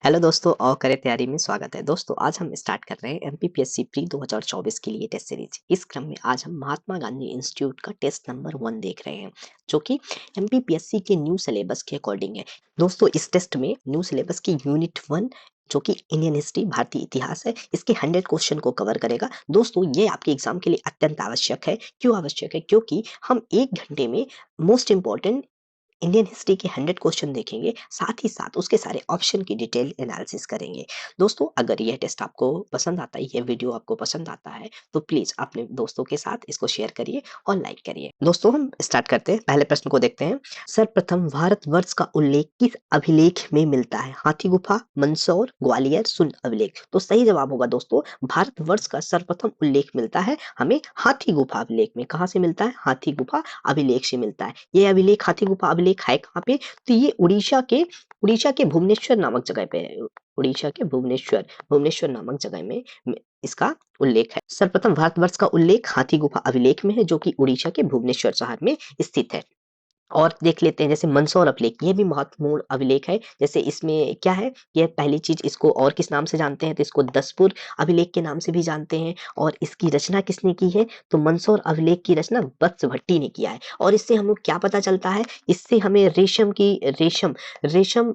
Hello दोस्तों और करें तैयारी में स्वागत है। दोस्तों आज हम स्टार्ट कर रहे हैं एमपीपीएससी प्री 2024 के लिए टेस्ट सीरीज। इस क्रम में आज हम महात्मा गांधी इंस्टीट्यूट का टेस्ट नंबर 1 देख रहे हैं, जो कि एमपीपीएससी के न्यू सिलेबस के अकॉर्डिंग है। दोस्तों इस टेस्ट में न्यू सिलेबस की यूनिट 1 जो कि इंडियन हिस्ट्री भारतीय इतिहास है, इसके 100 क्वेश्चन को कवर करेगा। दोस्तों ये आपके एग्जाम के लिए अत्यंत आवश्यक है। क्यों आवश्यक है? क्योंकि हम 1 घंटे में मोस्ट इंपॉर्टेंट इंडियन हिस्ट्री के 100 क्वेश्चन देखेंगे, साथ ही साथ उसके सारे ऑप्शन की डिटेल एनालिसिस करेंगे। दोस्तों अगर यह टेस्ट आपको पसंद आता है, यह वीडियो आपको पसंद आता है, तो प्लीज अपने दोस्तों के साथ इसको शेयर करिए और लाइक करिए। दोस्तों हम स्टार्ट करते हैं, पहले प्रश्न को देखते हैं। सर्वप्रथम भारतवर्ष का उल्लेख किस अभिलेख में मिलता है? हाथी गुफा, मंदसौर, ग्वालियर, सुन अभिलेख। तो सही जवाब होगा दोस्तों, भारतवर्ष का सर्वप्रथम उल्लेख मिलता है हमें हाथी गुफा अभिलेख में। कहाँ से मिलता है? हाथी गुफा अभिलेख से मिलता है। ये अभिलेख हाथी गुफा अभिलेख है कहाँ पे? तो ये उड़ीसा के भुवनेश्वर नामक जगह पे है। उड़ीसा के भुवनेश्वर नामक जगह में इसका उल्लेख है। सर्वप्रथम भारतवर्ष का उल्लेख हाथी गुफा अभिलेख में है, जो कि उड़ीसा के भुवनेश्वर शहर में स्थित है। और देख लेते हैं जैसे मंदसौर अभिलेख, ये भी महत्वपूर्ण अभिलेख है। जैसे इसमें क्या है, ये पहली चीज, इसको और किस नाम से जानते हैं? तो इसको दसपुर अभिलेख के नाम से भी जानते हैं। और इसकी रचना किसने की है? तो मंदसौर अभिलेख की रचना वत्स भट्टी ने किया है। और इससे हमें क्या पता चलता है? इससे हमें रेशम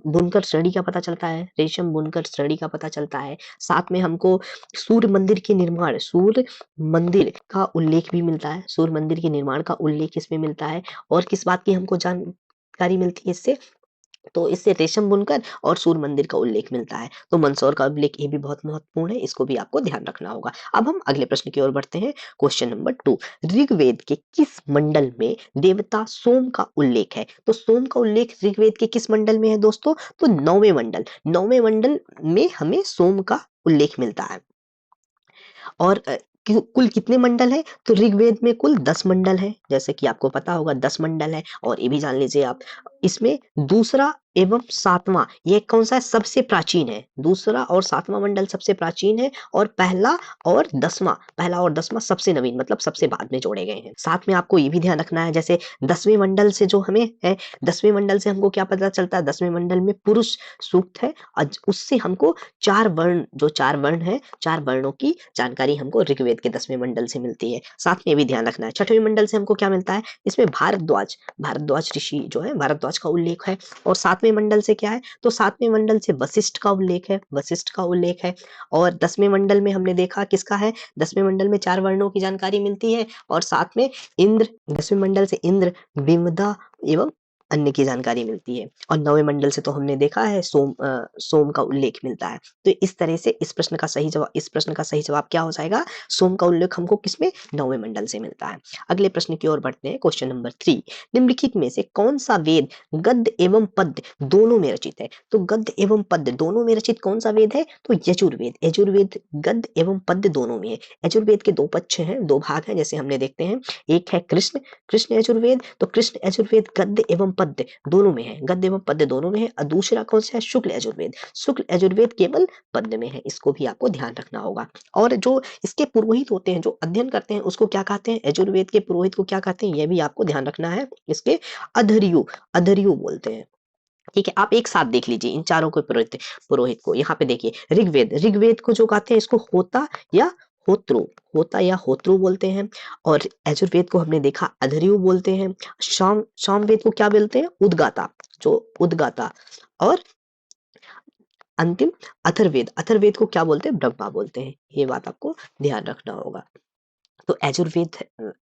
बुनकर श्रेणी का पता चलता है। रेशम बुनकर श्रेणी का पता चलता है। साथ में हमको सूर्य मंदिर का उल्लेख भी मिलता है। सूर्य मंदिर के निर्माण का उल्लेख इसमें मिलता है। और किस बात की हमको जानकारी मिलती है इससे? तो इससे रेशम बुनकर और सूर्य मंदिर का उल्लेख मिलता है। तो मंदसौर का उल्लेख ये भी बहुत महत्वपूर्ण है, इसको भी आपको ध्यान रखना होगा। अब हम अगले प्रश्न की ओर बढ़ते हैं। क्वेश्चन नंबर 2, ऋग्वेद के किस मंडल में देवता सोम का उल्लेख है? तो सोम का उल्लेख ऋग्वेद के किस मंडल में है दोस्तों? तो 9वें मंडल में हमें सोम का उल्लेख मिलता है। और कुल कितने मंडल है? तो ऋग्वेद में कुल 10 मंडल है, जैसे कि आपको पता होगा 10 मंडल है। और ये भी जान लीजिए आप, इसमें दूसरा एवं सातवां ये कौन सा है? सबसे प्राचीन है। दूसरा और सातवां मंडल सबसे प्राचीन है, और पहला और दसवां सबसे नवीन, मतलब सबसे बाद में जोड़े गए हैं। साथ में आपको ये भी ध्यान रखना है, जैसे 10वें मंडल से जो हमें है, 10वें मंडल से हमको क्या पता चलता है? 10वें मंडल में पुरुष सूक्त है, और उससे हमको 4 वर्ण है, 4 वर्णों की जानकारी हमको ऋग्वेद के 10वें मंडल से मिलती है। साथ में ये भी ध्यान रखना है, 6वें मंडल से हमको क्या मिलता है? इसमें भारद्वाज ऋषि जो है, भारद्वाज का उल्लेख है। और 7वें मंडल से क्या है? तो 7वें मंडल से वशिष्ठ का उल्लेख है। और 10वें मंडल में हमने देखा किसका है? 10वें मंडल में 4 वर्णों की जानकारी मिलती है। और साथ में इंद्र, 10वें मंडल से इंद्र, विमदा एवं अन्य की जानकारी मिलती है। और 9वें मंडल से तो हमने देखा है सोम का उल्लेख मिलता है। तो इस तरह से इस प्रश्न का सही जवाब क्या हो जाएगा? सोम का उल्लेख हमको किसमें? 9वें मंडल से मिलता है। अगले प्रश्न की ओर बढ़ते हैं। क्वेश्चन नंबर 3, निम्नलिखित में से कौन सा वेद गद्य एवं पद्य दोनों में रचित है? तो गद्य एवं पद्य दोनों में रचित कौन सा वेद है? तो यजुर्वेद गद्य एवं पद्य दोनों में है। यजुर्वेद के 2 पक्ष हैं, 2 भाग हैं, जैसे हमने देखते हैं। एक है कृष्ण यजुर्वेद, तो कृष्ण यजुर्वेद गद्य एवं पद्य दोनों में है, गद्य एवं पद्य दोनों में है। और दूसरा कौन सा है? शुक्ल यजुर्वेद केवल पद्य में है। इसको भी आपको ध्यान रखना होगा। और जो इसके पुरोहित होते हैं, जो अध्ययन करते हैं, उसको क्या कहते हैं? यजुर्वेद के पुरोहित को क्या कहते हैं? यह भी आपको ध्यान रखना है। इसके अधर्यु बोलते हैं। ठीक है, आप एक साथ देख लीजिए इन चारों को पुरोहित को। यहाँ पे देखिए, ऋग्वेद को जो कहते हैं, इसको होता या होत्रु बोलते हैं। और यजुर्वेद को हमने देखा अधर्यु बोलते हैं। सामवेद को क्या बोलते हैं? उद्गाता। और अंतिम अथर्वेद को क्या बोलते हैं? ब्रह्मा बोलते हैं। ये बात आपको ध्यान रखना होगा। तो यजुर्वेद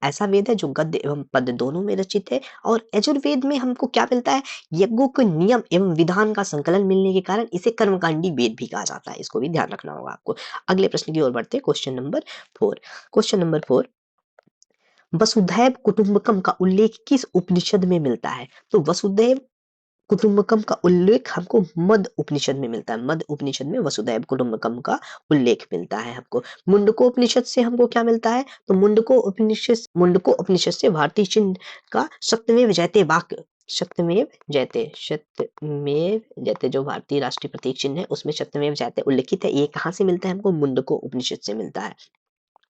ऐसा वेद है जो गद्य एवं पद्य दोनों में रचित है। और यजुर्वेद में हमको क्या मिलता है? यज्ञों के नियम एवं विधान का संकलन मिलने के कारण इसे कर्मकांडी वेद भी कहा जाता है। इसको भी ध्यान रखना होगा आपको। अगले प्रश्न की ओर बढ़ते हैं। क्वेश्चन नंबर 4, वसुधैव कुटुंबकम का उल्लेख किस उपनिषद में मिलता है? तो वसुधैव कुटुंबकम का उल्लेख हमको मध्य उपनिषद में मिलता है। मध्य उपनिषद में वसुधैव कुटुंबकम का उल्लेख मिलता है हमको। मुंडको उपनिषद से हमको क्या मिलता है? तो मुंडको उपनिषद से भारतीय चिन्ह का सत्यमेव जयते जो भारतीय राष्ट्रीय प्रतीक चिन्ह है, उसमें सत्यमेव जयते उल्लिखित है। ये कहाँ से मिलता है हमको? मुंडको उपनिषद से मिलता है।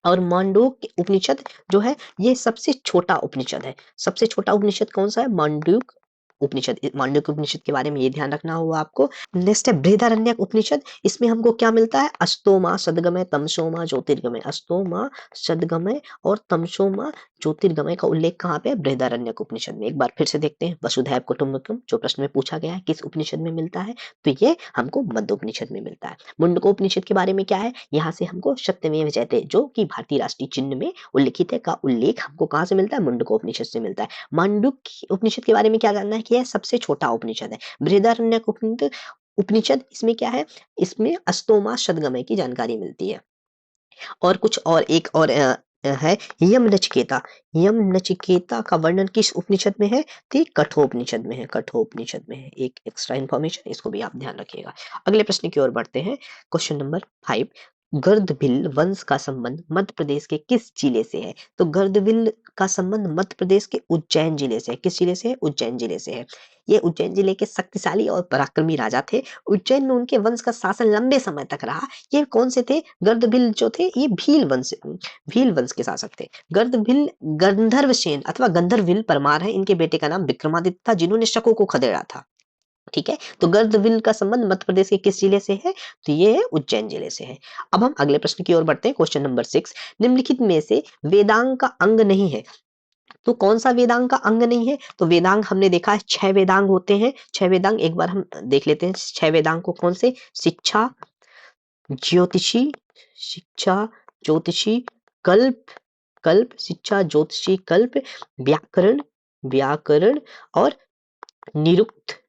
और मांडूक्य उपनिषद जो है, ये सबसे छोटा उपनिषद है। सबसे छोटा उपनिषद कौन सा है? मांडूक्य उपनिषद, मांडुक्य उपनिषद के बारे में ये ध्यान रखना होगा आपको। नेक्स्ट है बृहदारण्यक उपनिषद। इसमें हमको क्या मिलता है? अस्तोमा सदगमय तमसोमा ज्योतिर्गमय। अस्तोमा सदगमय और तमसोमा ज्योतिर्गमय का उल्लेख कहाँ पे है? बृहदारण्यक उपनिषद में। एक बार फिर से देखते हैं, वसुधैव कुटुंबकम जो प्रश्न में पूछा गया है किस उपनिषद में मिलता है, तो ये हमको मध्य उपनिषद में मिलता है। मुंडकोपनिषद के बारे में क्या है? यहाँ से हमको सत्यमेव जयते जो कि भारतीय राष्ट्रीय चिन्ह में उल्लिखित है का उल्लेख हमको कहाँ से मिलता है? मुंडकोपनिषद से मिलता है। मांडुक्य उपनिषद के बारे में क्या जानना है कि यह सबसे छोटा उपनिषद है। बृहदारण्यक उपनिषद इसमें क्या है? इसमें अस्तोमा सदगमय की जानकारी मिलती है। और कुछ और एक और है यम नचिकेता। यम नचिकेता का वर्णन किस उपनिषद में है? तो कठोपनिषद में है। कठोपनिषद में है। एक एक्स्ट्रा इन्फॉर्मेशन, इसको भी आप ध्यान रखिएगा। अगले प्रश्न की ओर बढ़ते हैं। क्वेश्चन नंबर 5, गर्दभिल वंश का संबंध मध्य प्रदेश के किस जिले से है? तो गर्दभिल का संबंध मध्य प्रदेश के उज्जैन जिले से है। किस जिले से है? उज्जैन जिले से है। ये उज्जैन जिले के शक्तिशाली और पराक्रमी राजा थे। उज्जैन में उनके वंश का शासन लंबे समय तक रहा। ये कौन से थे? गर्दभिल जो थे ये भील वंश के शासक थे। गर्दभिल गंधर्व सेन अथवा गंधर्विल परमार है। इनके बेटे का नाम विक्रमादित्य था जिन्होंने शकों को खदेड़ा था। ठीक है, तो गर्दभिल का संबंध मध्य प्रदेश के किस जिले से है? तो ये है उज्जैन जिले से है। अब हम अगले प्रश्न की ओर बढ़ते हैं। क्वेश्चन नंबर 6, निम्नलिखित में से वेदांग का अंग नहीं है। तो कौन सा वेदांग का अंग नहीं है? तो वेदांग हमने देखा है 6 वेदांग होते हैं। 6 वेदांग एक बार हम देख लेते हैं। 6 वेदांग को कौन से? शिक्षा, ज्योतिषी, शिक्षा, ज्योतिषी, कल्प, शिक्षा, ज्योतिषी, कल्प, व्याकरण, और निरुक्त,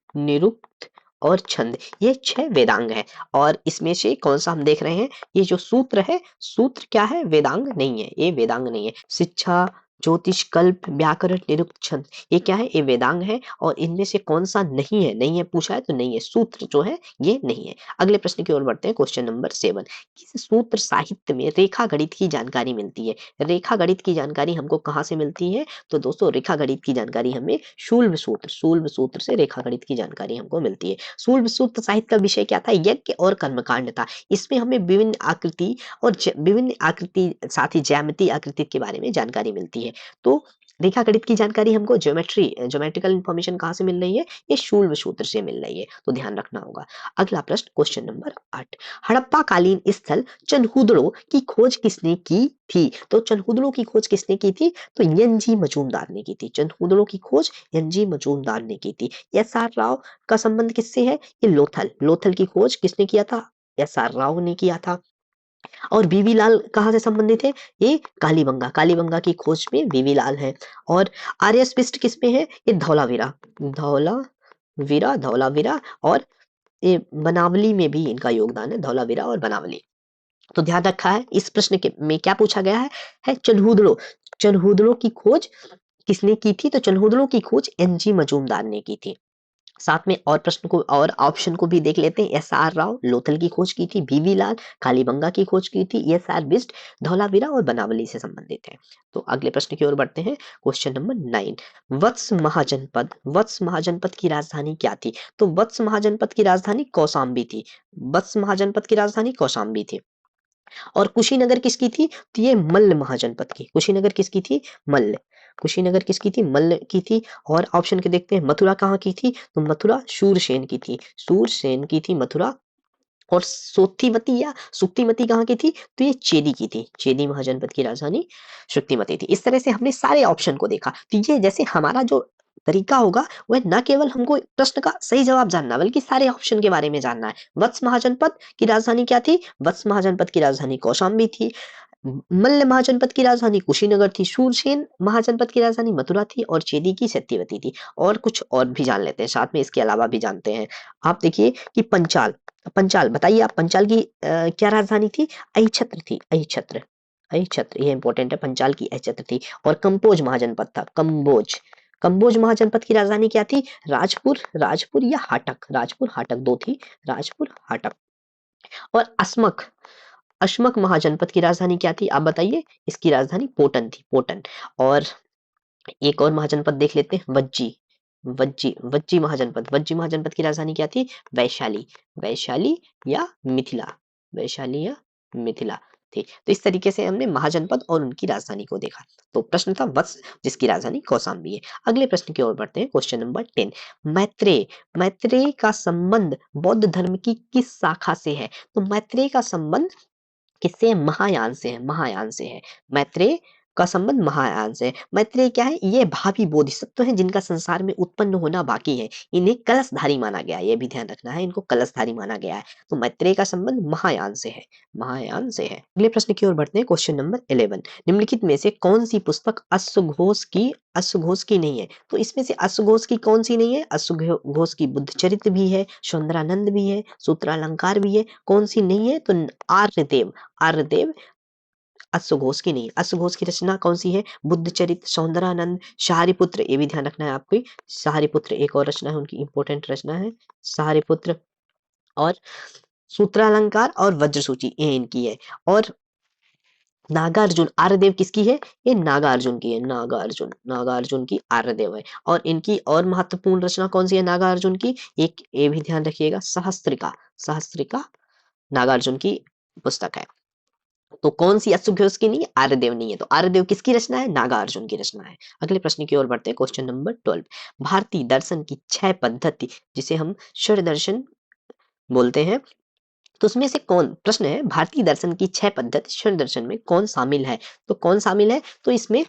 और छंद। ये 6 वेदांग है। और इसमें से कौन सा हम देख रहे हैं? ये जो सूत्र है, सूत्र क्या है? वेदांग नहीं है, ये वेदांग नहीं है। शिक्षा, ज्योतिष, कल्प, व्याकरण, निरुक्त, छंद, ये क्या है? ये वेदांग है। और इनमें से कौन सा नहीं है? नहीं है पूछा है तो नहीं है, सूत्र जो है ये नहीं है। अगले प्रश्न की ओर बढ़ते हैं। क्वेश्चन नंबर 7, किस सूत्र साहित्य में रेखा गणित की जानकारी मिलती है? रेखा गणित की जानकारी हमको कहाँ से मिलती है? तो दोस्तों रेखा गणित की जानकारी हमें शूल्ब सूत्र से रेखा गणित की जानकारी हमको मिलती है। शूल्ब सूत्र साहित्य का विषय क्या था? यज्ञ और कर्मकांड था। इसमें हमें विभिन्न आकृति और विभिन्न आकृति साथ ही ज्यामिति आकृति के बारे में जानकारी मिलती है। तो रेखा गणित की जानकारी हमको ज्योमेट्रिकल इंफॉर्मेशन कहाँ से मिल रही है? ये शूल्ब सूत्र से मिल रही है, तो ध्यान रखना होगा। अगला प्रश्न क्वेश्चन नंबर 8, हड़प्पा कालीन स्थल चनहुदड़ो की खोज किसने की थी? तो चनहुदड़ो की खोज किसने की थी? तो एन.जी. मजूमदार ने की थी। चनहुदड़ो की खोज एन.जी. मजूमदार ने की थी। एस.आर. राव का संबंध किससे है? ये लोथल की खोज किसने किया था? एस.आर. राव ने किया था। और बीवी लाल कहाँ से संबंधित है? ये कालीबंगा की खोज में बीवी लाल है। और आर्यस बिष्ट किसमें है? ये धौलावीरा और ये बनावली में भी इनका योगदान है। धौलावीरा और बनावली। तो ध्यान रखा है इस प्रश्न के में क्या पूछा गया है चनहुदड़ो की खोज किसने की थी? तो चनहुदड़ो की खोज एन.जी. मजूमदार ने की थी। साथ में और प्रश्न को और ऑप्शन को भी देख लेते हैं। एस.आर. राव लोथल की खोज की थी, बीवी लाल कालीबंगा की खोज की थी, एस.आर. बिष्ट धौलावीरा और बनावली से संबंधित है। तो अगले प्रश्न की ओर बढ़ते हैं। क्वेश्चन नंबर 9, वत्स महाजनपद की राजधानी क्या थी? तो वत्स महाजनपद की राजधानी कौशाम्बी थी। वत्स महाजनपद की राजधानी कौशाम्बी थी। और कुशीनगर किसकी थी? तो ये मल्ल महाजनपद की। कुशीनगर किसकी थी? कुशीनगर किसकी थी? मल्ल की थी। और ऑप्शन के देखते हैं। मथुरा कहाँ की थी? तो मथुरा शूरसेन की थी। शूरसेन की थी मथुरा। और सोत्तीमती या सुक्तिमती कहाँ की थी? तो ये चेदी की थी। चेदी महाजनपद की राजधानी सुक्तिमती थी। इस तरह से हमने सारे ऑप्शन को देखा। तो ये जैसे हमारा जो तरीका होगा वह न केवल हमको प्रश्न का सही जवाब जानना बल्कि सारे ऑप्शन के बारे में जानना है। वत्स महाजनपद की राजधानी क्या थी? वत्स महाजनपद की राजधानी कौशाम्बी थी। मल्ल महाजनपद की राजधानी कुशीनगर थी। शूरसेन महाजनपद की राजधानी मथुरा थी। और चेदी की सत्यवती थी। और कुछ और भी जान लेते हैं साथ में, इसके अलावा भी जानते हैं। आप देखिए कि पंचाल बताइए आप, पंचाल की क्या राजधानी थी? अहिछत्र थी। अहिछत्र ये इंपॉर्टेंट है। पंचाल की अहिछत्र थी। और कंबोज महाजनपद था। कंबोज महाजनपद की राजधानी क्या थी? राजपुर या हाटक दो थी। राजपुर हाटक। और अश्मक महाजनपद की राजधानी क्या थी? आप बताइए। इसकी राजधानी पोटन थी। और एक और महाजनपद देख लेते हैं। वज्जी महाजनपद की राजधानी क्या थी? वैशाली या मिथिला। थी। तो इस तरीके से हमने महाजनपद और उनकी राजधानी को देखा। तो प्रश्न था वत्स, जिसकी राजधानी कौशाम्बी है। अगले प्रश्न की ओर बढ़ते हैं, क्वेश्चन नंबर 10। मैत्रेय, मैत्रेय का संबंध बौद्ध धर्म की किस शाखा से है? तो मैत्रेय का संबंध किससे है? महायान से है, महायान से है। मैत्रेय का संबंध महायान से है। मैत्रेय क्या है? ये भावी बोधिसत्व हैं जिनका संसार में उत्पन्न होना बाकी है। इन्हें कलशधारी माना गया है, ये भी ध्यान रखना है, इनको कलशधारी माना गया है। तो मैत्रेय का संबंध महायान से है, महायान से है। अगले प्रश्न की ओर बढ़ते हैं, क्वेश्चन नंबर 11। निम्नलिखित में से कौन सी पुस्तक अश्वघोष की नहीं है? तो इसमें से अश्वघोष की कौन सी नहीं है? अश्वघोष की बुद्ध चरित्र भी है, सौंदरानंद भी है, सूत्रालंकार भी है। कौन सी नहीं है? तो आर्यदेव, आर्यदेव अश्वघोष की नहीं। अश्वघोष की रचना कौन सी है? बुद्ध चरित्र, सौंदरानंद, शारिपुत्र, ये भी ध्यान रखना है आपको। शारिपुत्र एक और रचना है उनकी, इंपॉर्टेंट रचना है शारिपुत्र, और सूत्रालंकार और वज्रसूची, ये इनकी है। और नागार्जुन, आर्यदेव किसकी है? ये नागार्जुन की है, नागार्जुन, नागार्जुन की आर्यदेव है। और इनकी और महत्वपूर्ण रचना कौन सी है नागार्जुन की? एक ये भी ध्यान रखिएगा, सहस्त्रिका, सहस्त्रिका नागार्जुन की पुस्तक है। तो कौन सी अश्वघोष की नहीं है? आर्यदेव नहीं है। तो आर्यदेव किसकी रचना है? नागार्जुन की रचना है। अगले प्रश्न की ओर बढ़ते हैं, क्वेश्चन नंबर 12। भारतीय दर्शन की 6 पद्धति, जिसे हम षड दर्शन बोलते हैं, तो उसमें से कौन, प्रश्न है भारतीय दर्शन की 6 पद्धति षड दर्शन में कौन शामिल है? तो कौन शामिल है? तो इसमें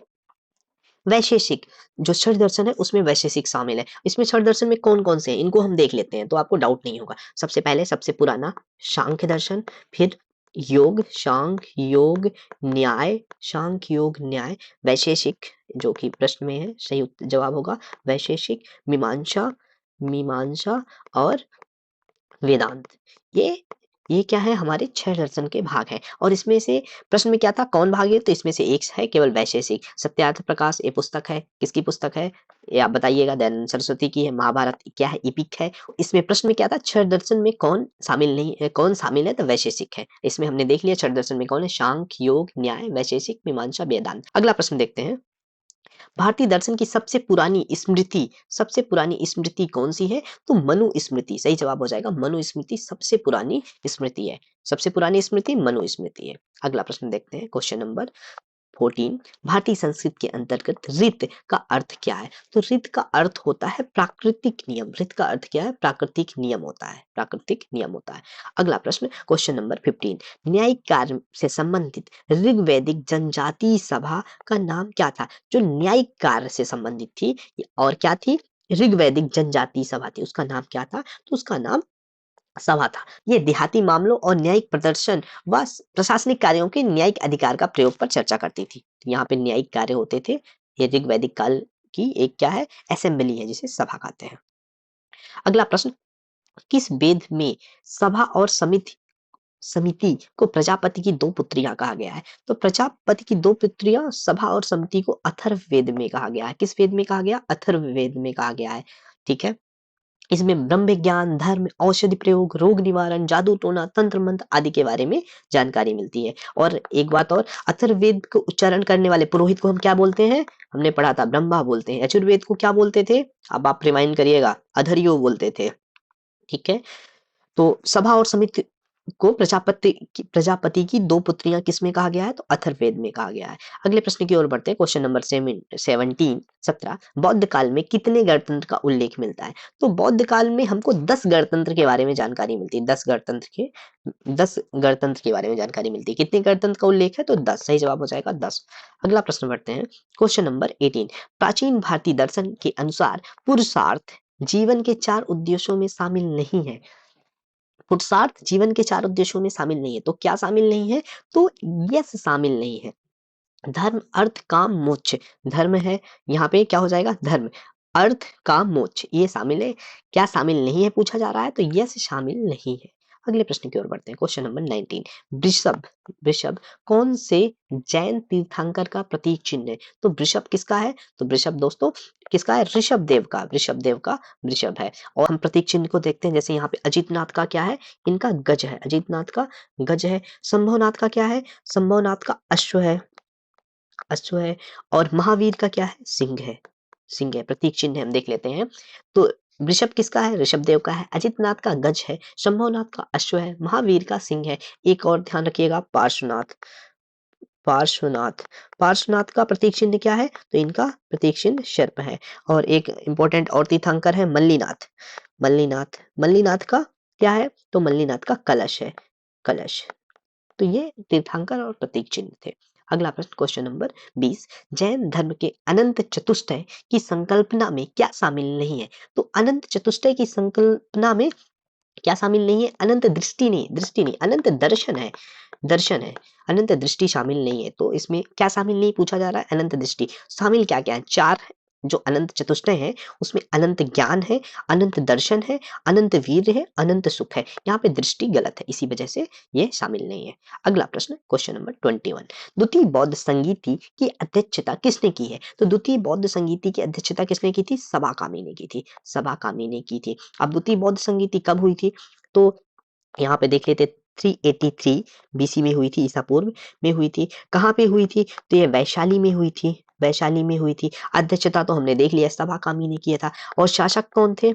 वैशेषिक, जो षड दर्शन है उसमें वैशेषिक शामिल है। इसमें षड दर्शन में कौन कौन से हैं इनको हम देख लेते हैं, तो आपको डाउट नहीं होगा। सबसे पहले सबसे पुराना सांख्य दर्शन, फिर योग, सांख्य योग न्याय, सांख्य योग न्याय, वैशेषिक जो कि प्रश्न में है, सही जवाब होगा वैशेषिक, मीमांसा, मीमांसा और वेदांत। ये क्या है? हमारे 6 दर्शन के भाग हैं। और इसमें से प्रश्न में क्या था, कौन भाग है? तो इसमें से एक है केवल वैशेषिक। सत्यार्थ प्रकाश ये पुस्तक है, किसकी पुस्तक है ये आप बताइएगा? दयानंद सरस्वती की है। महाभारत क्या है? एपिक है। इसमें प्रश्न में क्या था, 6 दर्शन में कौन शामिल नहीं है, कौन शामिल है? तो वैशेषिक है। इसमें हमने देख लिया 6 दर्शन में कौन है, सांख्य योग न्याय वैशेषिक मीमांसा वेदांत। अगला प्रश्न देखते हैं, भारतीय दर्शन की सबसे पुरानी स्मृति कौन सी है? तो मनु स्मृति, सही जवाब हो जाएगा मनु स्मृति, सबसे पुरानी स्मृति है। सबसे पुरानी स्मृति मनु स्मृति है। अगला प्रश्न देखते हैं, क्वेश्चन नंबर 14। भारतीय संस्कृत के अंतर्गत ऋत का अर्थ क्या है? तो ऋत का अर्थ होता है प्राकृतिक नियम। ऋत का अर्थ क्या है? प्राकृतिक नियम होता है, प्राकृतिक नियम होता है। अगला प्रश्न, क्वेश्चन नंबर 15। न्यायिक कार्य से संबंधित ऋग्वैदिक जनजातीय सभा का नाम क्या था? जो न्यायिक कार्य से संबंधित थी और क्या थी? ऋग्वैदिक जनजातीय सभा थी, उसका नाम क्या था? तो उसका नाम सभा था। ये देहाती मामलों और न्यायिक प्रदर्शन व प्रशासनिक कार्यों के न्यायिक अधिकार का प्रयोग पर चर्चा करती थी। यहाँ पे न्यायिक कार्य होते थे। ये ऋग्वैदिक काल की एक क्या है? असेंबली है, जिसे सभा कहते हैं। अगला प्रश्न, किस वेद में सभा और समिति को प्रजापति की 2 पुत्रियां कहा गया है? तो प्रजापति की 2 पुत्रियां सभा और समिति को अथर्व वेद में कहा गया है। किस वेद में कहा गया? अथर्व वेद में कहा गया है। ठीक है। इसमें ब्रह्म विज्ञान, धर्म, औषधि प्रयोग, रोग निवारण, जादू टोना, तंत्र मंत्र आदि के बारे में जानकारी मिलती है। और एक बात और, अथर्ववेद को उच्चारण करने वाले पुरोहित को हम क्या बोलते हैं? हमने पढ़ा था ब्रह्मा बोलते हैं। यजुर्वेद को क्या बोलते थे? अब आप रिमाइंड करिएगा, अधर्यो बोलते थे। ठीक है। तो सभा और समिति को प्रजापति की 2 पुत्रियां किसमें कहा गया है? तो अथर्ववेद में कहा गया है। अगले प्रश्न की ओर बढ़ते हैं, क्वेश्चन नंबर 17। बौद्ध काल में कितने गणतंत्र का उल्लेख मिलता है? तो बौद्ध काल में हमको 10 गणतंत्र के बारे में जानकारी मिलती है। 10 गणतंत्र के बारे में जानकारी मिलती है। कितने गणतंत्र का उल्लेख है? तो 10, सही जवाब हो जाएगा 10। अगला प्रश्न बढ़ते हैं, क्वेश्चन नंबर 18। प्राचीन भारतीय दर्शन के अनुसार पुरुषार्थ जीवन के 4 उद्देश्यों में शामिल नहीं है। पुरुषार्थ जीवन के 4 उद्देश्यों में शामिल नहीं है। तो क्या शामिल नहीं है? तो यश शामिल नहीं है। धर्म, अर्थ, काम, मोक्ष। धर्म है, यहाँ पे क्या हो जाएगा? धर्म, अर्थ, काम, मोक्ष, ये शामिल है। क्या शामिल नहीं है पूछा जा रहा है? तो यश शामिल नहीं है। अगले प्रश्न की ओर बढ़ते हैं, क्वेश्चन नंबर 19। वृषभ, वृषभ कौन से जैन तीर्थंकर का प्रतीक चिन्ह है? तो वृषभ किसका है? तो वृषभ दोस्तों किसका है? ऋषभ देव का, ऋषभ देव का वृषभ है। और हम प्रतीक चिन्ह को देखते हैं, जैसे यहाँ पे अजितनाथ का क्या है? इनका गज है, अजितनाथ का गज है। संभवनाथ का क्या है? संभवनाथ का अश्व है, अश्व है। और महावीर का क्या है? सिंह है, सिंह है। प्रतीक चिन्ह हम देख लेते हैं। तो वृषभ किसका है? ऋषभदेव का है। अजितनाथ का गज है। शंभुनाथ का अश्व है। महावीर का सिंह है। एक और ध्यान रखिएगा, पार्श्वनाथ। पार्श्वनाथ, पार्श्वनाथ का प्रतीक चिन्ह क्या है? तो इनका प्रतीक चिन्ह सर्प है। और एक इंपॉर्टेंट और तीर्थंकर है मल्लीनाथ। मल्लीनाथ, मल्लीनाथ का क्या है? तो मल्लीनाथ का कलश है, कलश। तो ये तीर्थंकर और प्रतीक चिन्ह थे। अगला प्रश्न, क्वेश्चन नंबर 20, जैन धर्म के अनंत चतुष्टय की संकल्पना में क्या शामिल नहीं है? तो अनंत चतुष्टय की संकल्पना में क्या शामिल नहीं है? अनंत दृष्टि नहीं, दृष्टि नहीं, अनंत दर्शन है, दर्शन है। अनंत दृष्टि शामिल नहीं है। तो इसमें क्या शामिल नहीं पूछा जा रहा है? अनंत दृष्टि। शामिल क्या क्या है? चार जो अनंत चतुष्टय है उसमें अनंत ज्ञान है, अनंत दर्शन है, अनंत वीर है, अनंत सुख है। यहाँ पे दृष्टि गलत है, इसी वजह से ये शामिल नहीं है। अगला प्रश्न, क्वेश्चन नंबर 21, द्वितीय बौद्ध संगीति की अध्यक्षता किसने की है? तो द्वितीय बौद्ध संगीति की अध्यक्षता किसने की थी? सभा कामी ने की थी, सभा कामी ने की थी। अब द्वितीय बौद्ध संगीति कब हुई थी? तो यहाँ पे देख लेते, 383 बीसी में हुई थी, ईसा पूर्व में हुई थी। कहाँ पे हुई थी? तो ये वैशाली में हुई थी, वैशाली में हुई थी। अध्यक्षता तो हमने देख लिया, सभा कामी ने किया था। और शासक कौन थे?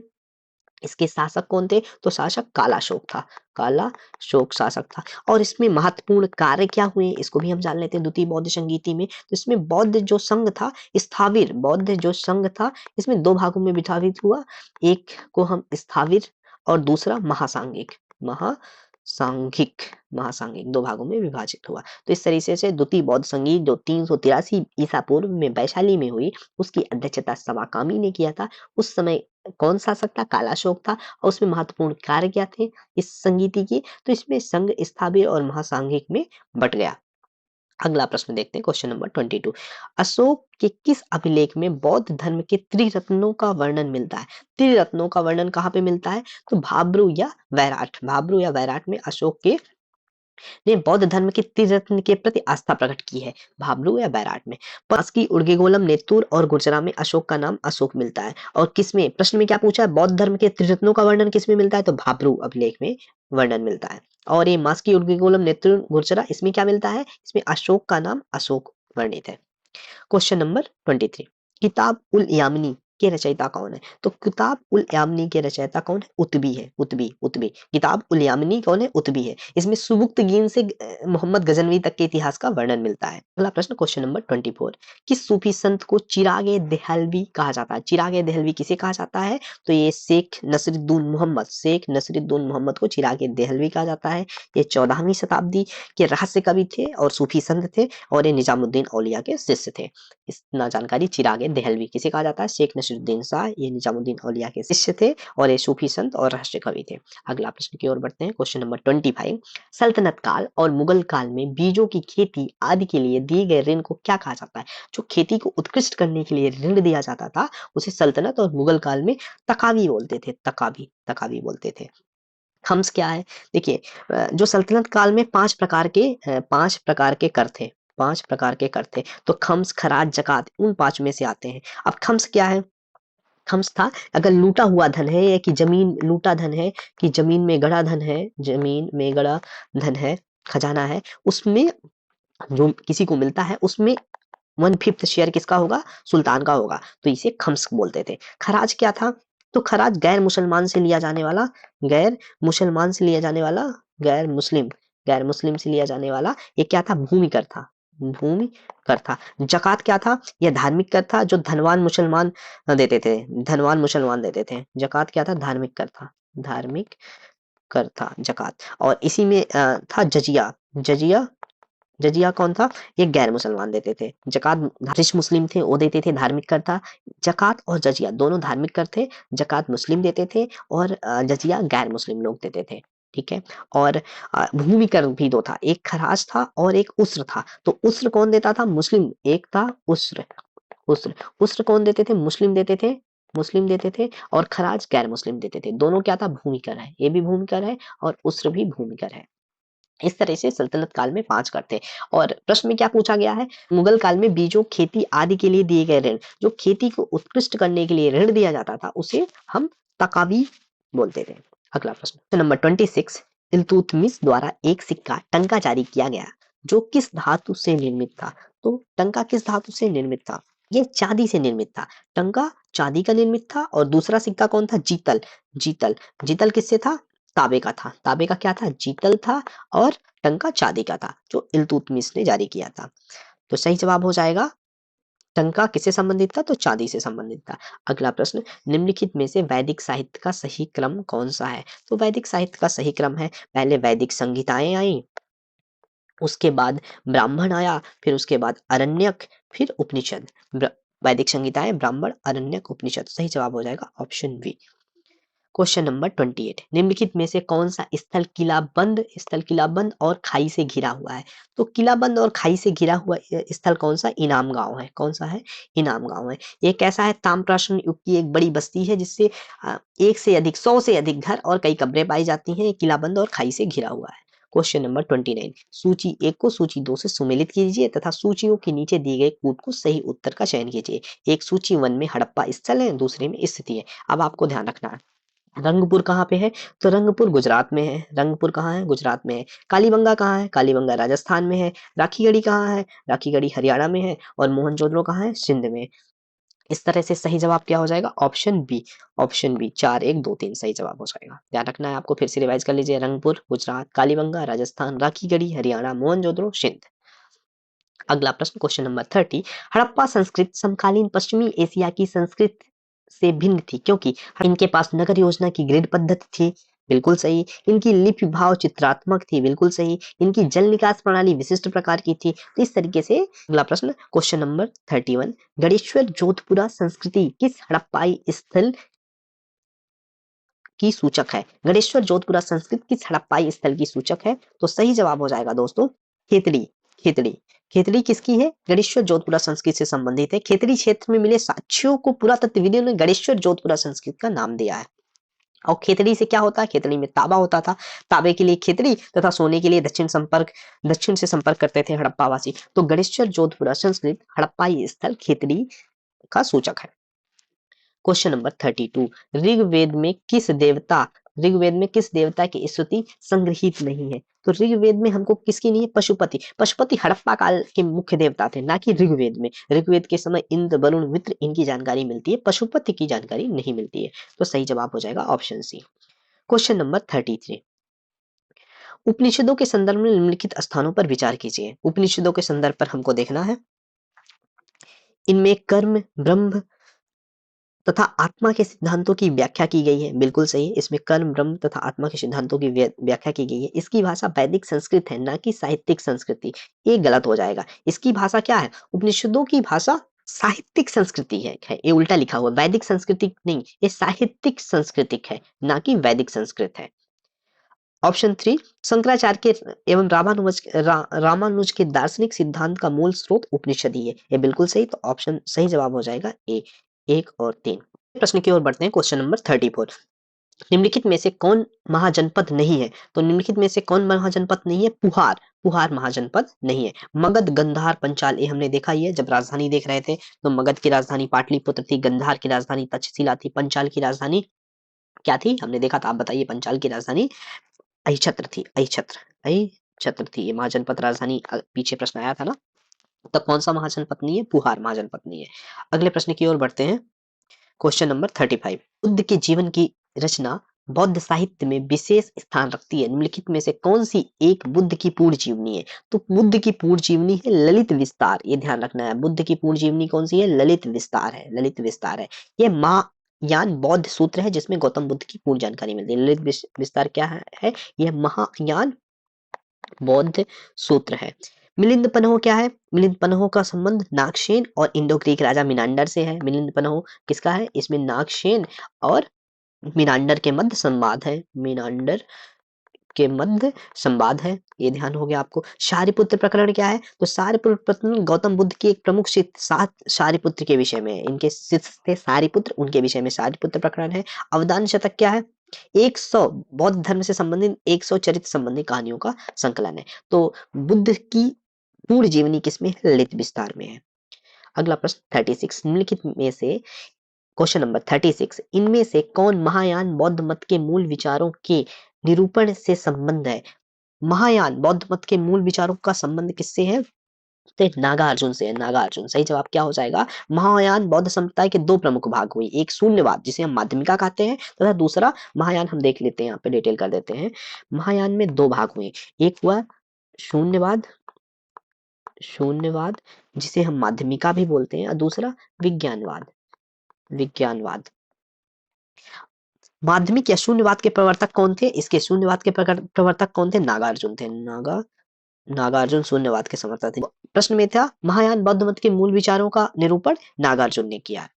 इसके शासक कौन थे? तो शासक कालाशोक था, कालाशोक शासक था। और इसमें महत्वपूर्ण कार्य क्या हुए, इसको भी हम जान लेते हैं द्वितीय बौद्ध संगीति में। तो इसमें बौद्ध जो संघ था, स्थाविर बौद्ध जो संघ था, इसमें दो भागों में विभाजित हुआ। एक को हम स्थाविर और दूसरा महासांघिक, महासांघिक, महासांघिक, दो भागों में विभाजित हुआ। तो इस तरीके से द्वितीय बौद्ध संगीत जो 383 ईसा पूर्व में वैशाली में हुई, उसकी अध्यक्षता सभा कामी ने किया था। उस समय कौन शासक था? कालाशोक था। और उसमें महत्वपूर्ण कार्य क्या थे इस संगीति की? तो इसमें संघ स्थाविर और महासांघिक में बट गया। अगला प्रश्न देखते हैं, क्वेश्चन नंबर 22, अशोक के किस अभिलेख में बौद्ध धर्म के त्रिरत्नों का वर्णन मिलता है? त्रिरत्नों का वर्णन कहाँ पे मिलता है? तो भाब्रू या वैराट, भाब्रू या वैराट में अशोक के ने बौद्ध धर्म के त्रिरत्न के प्रति आस्था प्रकट की है, भाब्रू या बैराट में। पास की उर्गेगोलम, नेतुर और गुर्जरा में अशोक का नाम अशोक मिलता है। और किसमें, प्रश्न में क्या पूछा है? बौद्ध धर्म के त्रिरत्नों का वर्णन किसमें मिलता है? तो भाब्रू अभिलेख में वर्णन मिलता है। और ये मास्की उर्गेगोलम, नेतुर, गुर्जरा, इसमें क्या मिलता है? इसमें अशोक का नाम अशोक वर्णित है। क्वेश्चन नंबर 23, किताब उल यामिनी के रचयिता कौन है? तो किताब उल यामिनी के रचयिता कौन है? उतबी है, उतबी, उतबी। किताब उल यामिनी कौन है? उतबी है। इसमें सुबुक्तगीन से मोहम्मद गजनवी तक के इतिहास का वर्णन मिलता है। अगला प्रश्न, क्वेश्चन नंबर 24, किस सूफी संत को चिरागे देहलवी कहा जाता है? चिरागे देहलवी किसे कहा जाता है? तो ये शेख नसरुद्दीन मोहम्मद, शेख नसरुद्दीन मोहम्मद को चिरागे देहलवी कहा जाता है। ये 14वीं शताब्दी के रहस्य कवि थे और सूफी संत थे, और ये निजामुद्दीन औलिया के शिष्य थे। इतना जानकारी, चिरागे देहलवी किसे कहा जाता है? शेख नसरुद्दीन शाह, ये निजामुद्दीन औलिया के शिष्य थे और ये सूफी संत और रहस्य कवि थे। अगला प्रश्न की ओर बढ़ते हैं, क्वेश्चन नंबर 25, सल्तनत काल और मुगल काल में बीजों की खेती आदि के लिए दिए गए ऋण को क्या कहा जाता है? जो खेती को उत्कृष्ट करने के लिए ऋण दिया जाता था, उसे सल्तनत और मुगल काल में तकावी बोलते थे, तकावी, तकावी बोलते थे। खम्स क्या है? देखिए, जो सल्तनत काल में 5 प्रकार के कर थे, 5 प्रकार के कर थे। तो खम्स, खराज, जकात उन 5 में से आते हैं। अब खम्स क्या है? खम्स था, अगर लूटा हुआ धन है, या कि जमीन लूटा धन है, कि जमीन में गड़ा धन है, जमीन में गड़ा धन है, खजाना है, उसमें जो किसी को मिलता है, उसमें 1/5 शेयर किसका होगा? सुल्तान का होगा। तो इसे खम्स बोलते थे। खराज क्या था? तो खराज गैर मुसलमान से लिया जाने वाला, गैर मुसलमान से लिया जाने वाला, गैर मुस्लिम, गैर मुस्लिम से लिया जाने वाला, ये क्या था? भूमि कर था, भूमि कर था। जकात क्या था? यह धार्मिक कर था, जो धनवान मुसलमान देते थे, धनवान मुसलमान देते थे। जकात क्या था? धार्मिक कर था, धार्मिक कर था जकात। और इसी में था जजिया, जजिया, जजिया कौन था? ये गैर मुसलमान देते थे। जकात रिच मुस्लिम थे, वो देते थे, धार्मिक कर था। जकात और जजिया दोनों धार्मिक कर थे। जकात मुस्लिम देते थे और जजिया गैर मुस्लिम लोग देते थे। ठीक है। और भूमि कर भी दो था, एक खराज था और एक उस्र था। तो उस्र कौन देता था? मुस्लिम। एक था उस्र, उस्र, उस्र कौन देते थे? मुस्लिम देते थे, मुस्लिम देते थे। और खराज गैर मुस्लिम देते थे। दोनों क्या था? भूमि कर है, ये भी भूमि कर है और उस्र भी भूमि कर है। इस तरह से सल्तनत काल में 5 कर थे। और प्रश्न में क्या पूछा गया है? मुगल काल में बीजों, खेती आदि के लिए दिए गए ऋण, जो खेती को उत्कृष्ट करने के लिए ऋण दिया जाता था, उसे हम तकावी बोलते थे। अगला प्रश्न नंबर 26, इल्तुतमिश द्वारा एक सिक्का टंका जारी किया गया, जो किस धातु से निर्मित था? तो टंका किस धातु से निर्मित था? ये चांदी से निर्मित था। टंका चांदी का निर्मित था और दूसरा सिक्का कौन था? जीतल। जीतल जीतल किससे था? तांबे का था। तांबे का क्या था? जीतल था। और टंका चांदी का था, जो इल्तुतमिश ने जारी किया था। तो सही जवाब हो जाएगा, टंका किससे संबंधित था? तो चांदी से संबंधित था। अगला प्रश्न, निम्नलिखित में से वैदिक साहित्य का सही क्रम कौन सा है? तो वैदिक साहित्य का सही क्रम है, पहले वैदिक संहिताएं आई, उसके बाद ब्राह्मण आया, फिर उसके बाद अरण्यक, फिर उपनिषद। वैदिक संहिताएं, ब्राह्मण, अरण्यक, उपनिषद। सही जवाब हो जाएगा ऑप्शन बी। क्वेश्चन नंबर 28, निम्नलिखित में से कौन सा स्थल किलाबंद और खाई से घिरा हुआ है? तो किलाबंद और खाई से घिरा हुआ स्थल कौन सा? इनाम गांव है। कौन सा है? इनाम गांव है। ये कैसा है? ताम्रपाषाण युग की एक बड़ी बस्ती है, जिससे एक से अधिक 100 से अधिक घर और कई कब्रें पाई जाती हैं। ये किलाबंद और खाई से घिरा हुआ है। क्वेश्चन नंबर 29, सूची 1 को सूची 2 से सुमेलित कीजिए तथा सूचियों के नीचे दिए गए कूट को सही उत्तर का चयन कीजिए। एक सूची 1 में हड़प्पा स्थल है, दूसरे में स्थिति है। अब आपको ध्यान रखना है, रंगपुर कहाँ पे है? तो रंगपुर गुजरात में है। रंगपुर कहाँ है? गुजरात में है। कालीबंगा कहाँ है? कालीबंगा राजस्थान में है। राखीगढ़ी कहाँ है? राखीगढ़ी हरियाणा में है। और मोहनजोदड़ो कहाँ है? सिंध में। इस तरह से सही जवाब क्या हो जाएगा? Option B. ऑप्शन बी 4 1 2 3 सही जवाब हो जाएगा। ध्यान रखना है आपको, फिर से रिवाइज कर लीजिए, रंगपुर गुजरात, कालीबंगा राजस्थान, राखीगढ़ी हरियाणा, मोहनजोदड़ो सिंध। अगला प्रश्न, क्वेश्चन नंबर 30, हड़प्पा संस्कृति समकालीन पश्चिमी एशिया की संस्कृति से भिन्न थी क्योंकि इनके पास नगर योजना की ग्रिड पद्धति थी। बिल्कुल सही। इनकी लिपि भाव चित्रात्मक थी। बिल्कुल सही। इनकी जल निकास प्रणाली विशिष्ट प्रकार की थी। तो इस तरीके से अगला प्रश्न, क्वेश्चन नंबर 31, गणेश्वर जोधपुरा संस्कृति किस हड़प्पाई स्थल की सूचक है? गणेश्वर जोधपुरा संस्कृत किस हड़प्पाई स्थल की सूचक है? तो सही जवाब हो जाएगा दोस्तों, खेतड़ी। खेतड़ी। खेतड़ी किसकी है? गणेश्वर जोधपुरा संस्कृत से संबंधित है। खेतड़ी क्षेत्र में मिले साक्ष्यों को पुरातत्वविदों ने गणेश्वर जोधपुरा संस्कृत का नाम दिया है। और खेतड़ी से क्या होता है? खेतड़ी में तांबा होता था। तांबे के लिए खेतड़ी तथा सोने के लिए दक्षिण से संपर्क करते थे हड़प्पावासी। तो गणेश्वर जोधपुरा संस्कृत हड़प्पाई स्थल खेतड़ी का सूचक है। क्वेश्चन नंबर 32, ऋग्वेद में किस देवता की स्तुति संग्रहित नहीं है? तो ऋग्वेद में हमको किसकी नहीं है? पशुपति। पशुपति हड़प्पा काल के मुख्य देवता थे, ना कि ऋग्वेद में। ऋग्वेद के समय इंद्र, वरुण, मित्र इनकी जानकारी मिलती है, पशुपति की जानकारी नहीं मिलती है। तो सही जवाब हो जाएगा ऑप्शन सी। क्वेश्चन नंबर 33, उपनिषदों के संदर्भ में निम्नलिखित स्थानों पर विचार कीजिए। उपनिषदों के संदर्भ पर हमको देखना है, इनमें कर्म, ब्रह्म तथा आत्मा के सिद्धांतों की व्याख्या की गई है। बिल्कुल सही। इसमें कर्म, ब्रह्म तथा आत्मा के सिद्धांतों की व्याख्या की गई है। इसकी भाषा वैदिक संस्कृत है, ना कि साहित्यिक संस्कृति। ये गलत हो जाएगा। इसकी भाषा क्या है? उपनिषदों की भाषा साहित्यिक संस्कृति है। ये उल्टा लिखा हुआ, वैदिक संस्कृति नहीं, ये साहित्यिक संस्कृतिक है, ना कि वैदिक संस्कृत है। ऑप्शन 3, शंकराचार्य के एवं रामानुज के दार्शनिक सिद्धांत का मूल स्रोत उपनिषद ही है। ये बिल्कुल सही। तो ऑप्शन सही जवाब हो जाएगा ए, 1 और 3। प्रश्न की ओर बढ़ते हैं, क्वेश्चन नंबर 34, निम्नलिखित में से कौन महाजनपद नहीं है? तो निम्नलिखित में से कौन महाजनपद नहीं है? पुहार। पुहार महाजनपद नहीं है। मगध, गंधार, पंचाल, ये हमने देखा ही है जब राजधानी देख रहे थे। तो मगध की राजधानी पाटलिपुत्र थी, गंधार की राजधानी तक्षशिला थी, पंचाल की राजधानी क्या थी? हमने देखा था। आप बताइए। पंचाल की राजधानी अहिछत्र थी। अहिछत्र थी ये महाजनपद राजधानी। पीछे प्रश्न आया था ना। तो कौन सा महाजनपद नहीं है? पुहार महाजनपद नहीं है। अगले प्रश्न की ओर बढ़ते हैं, क्वेश्चन नंबर 35, बुद्ध के जीवन की रचना बौद्ध साहित्य में विशेष स्थान रखती है। निम्नलिखित में से कौन सी एक बुद्ध की पूर्ण जीवनी है? तो बुद्ध की पूर्ण जीवनी है ललित विस्तार। ये ध्यान रखना है। बुद्ध की पूर्ण जीवनी कौन सी है? ललित विस्तार है। ललित विस्तार है। ये महायान बौद्ध सूत्र है, जिसमें गौतम बुद्ध की पूर्ण जानकारी मिलती है। ललित विस्तार क्या है? यह महायान बौद्ध सूत्र है। मिलिंद पन्हो क्या है? मिलिंद पन्हो का संबंध नागसेन और इंडो ग्रीक राजा मिनांडर से है। मिलिंद पन्हो किसका है? इसमें नागसेन और मिनांडर के मध्य संवाद है। मिनांडर के मध्य संवाद है। ये ध्यान हो गया आपको। शारिपुत्र प्रकरण क्या है? तो शारिपुत्र प्रकरण गौतम बुद्ध की एक प्रमुख शिष्य 7 शारिपुत्र के विषय में है। इनके शिष्य थे शारिपुत्र, उनके विषय में शारिपुत्र प्रकरण है। अवदान शतक क्या है? 100 बौद्ध धर्म से संबंधित 100 चरित्र संबंधी कहानियों का संकलन है। तो बुद्ध की पूर्ण जीवनी किसमें है? ललित विस्तार में है। अगला प्रश्न 36, निम्नलिखित में से क्वेश्चन नंबर 36, इनमें से कौन महायान बौद्ध मत के मूल विचारों के निरूपण से संबंध है? महायान बौद्ध मत के मूल विचारों का संबंध किससे है? तो नागार्जुन से है, नागार्जुन। सही जवाब क्या हो जाएगा? महायान बौद्ध संप्रदाय के दो प्रमुख भाग हुए, एक शून्यवाद जिसे हम माध्यमिका कहते हैं तथा दूसरा महायान। हम देख लेते हैं, यहाँ पे डिटेल कर देते हैं। महायान में दो भाग हुए, एक हुआ शून्यवाद, शून्यवाद जिसे हम माध्यमिका भी बोलते हैं, और दूसरा विज्ञानवाद, विज्ञानवाद। माध्यमिक या शून्यवाद के प्रवर्तक कौन थे? इसके शून्यवाद के प्रवर्तक कौन थे? नागार्जुन थे। नागार्जुन शून्यवाद के समर्थक थे। प्रश्न में था महायान बौद्ध मत के मूल विचारों का निरूपण नागार्जुन ने किया।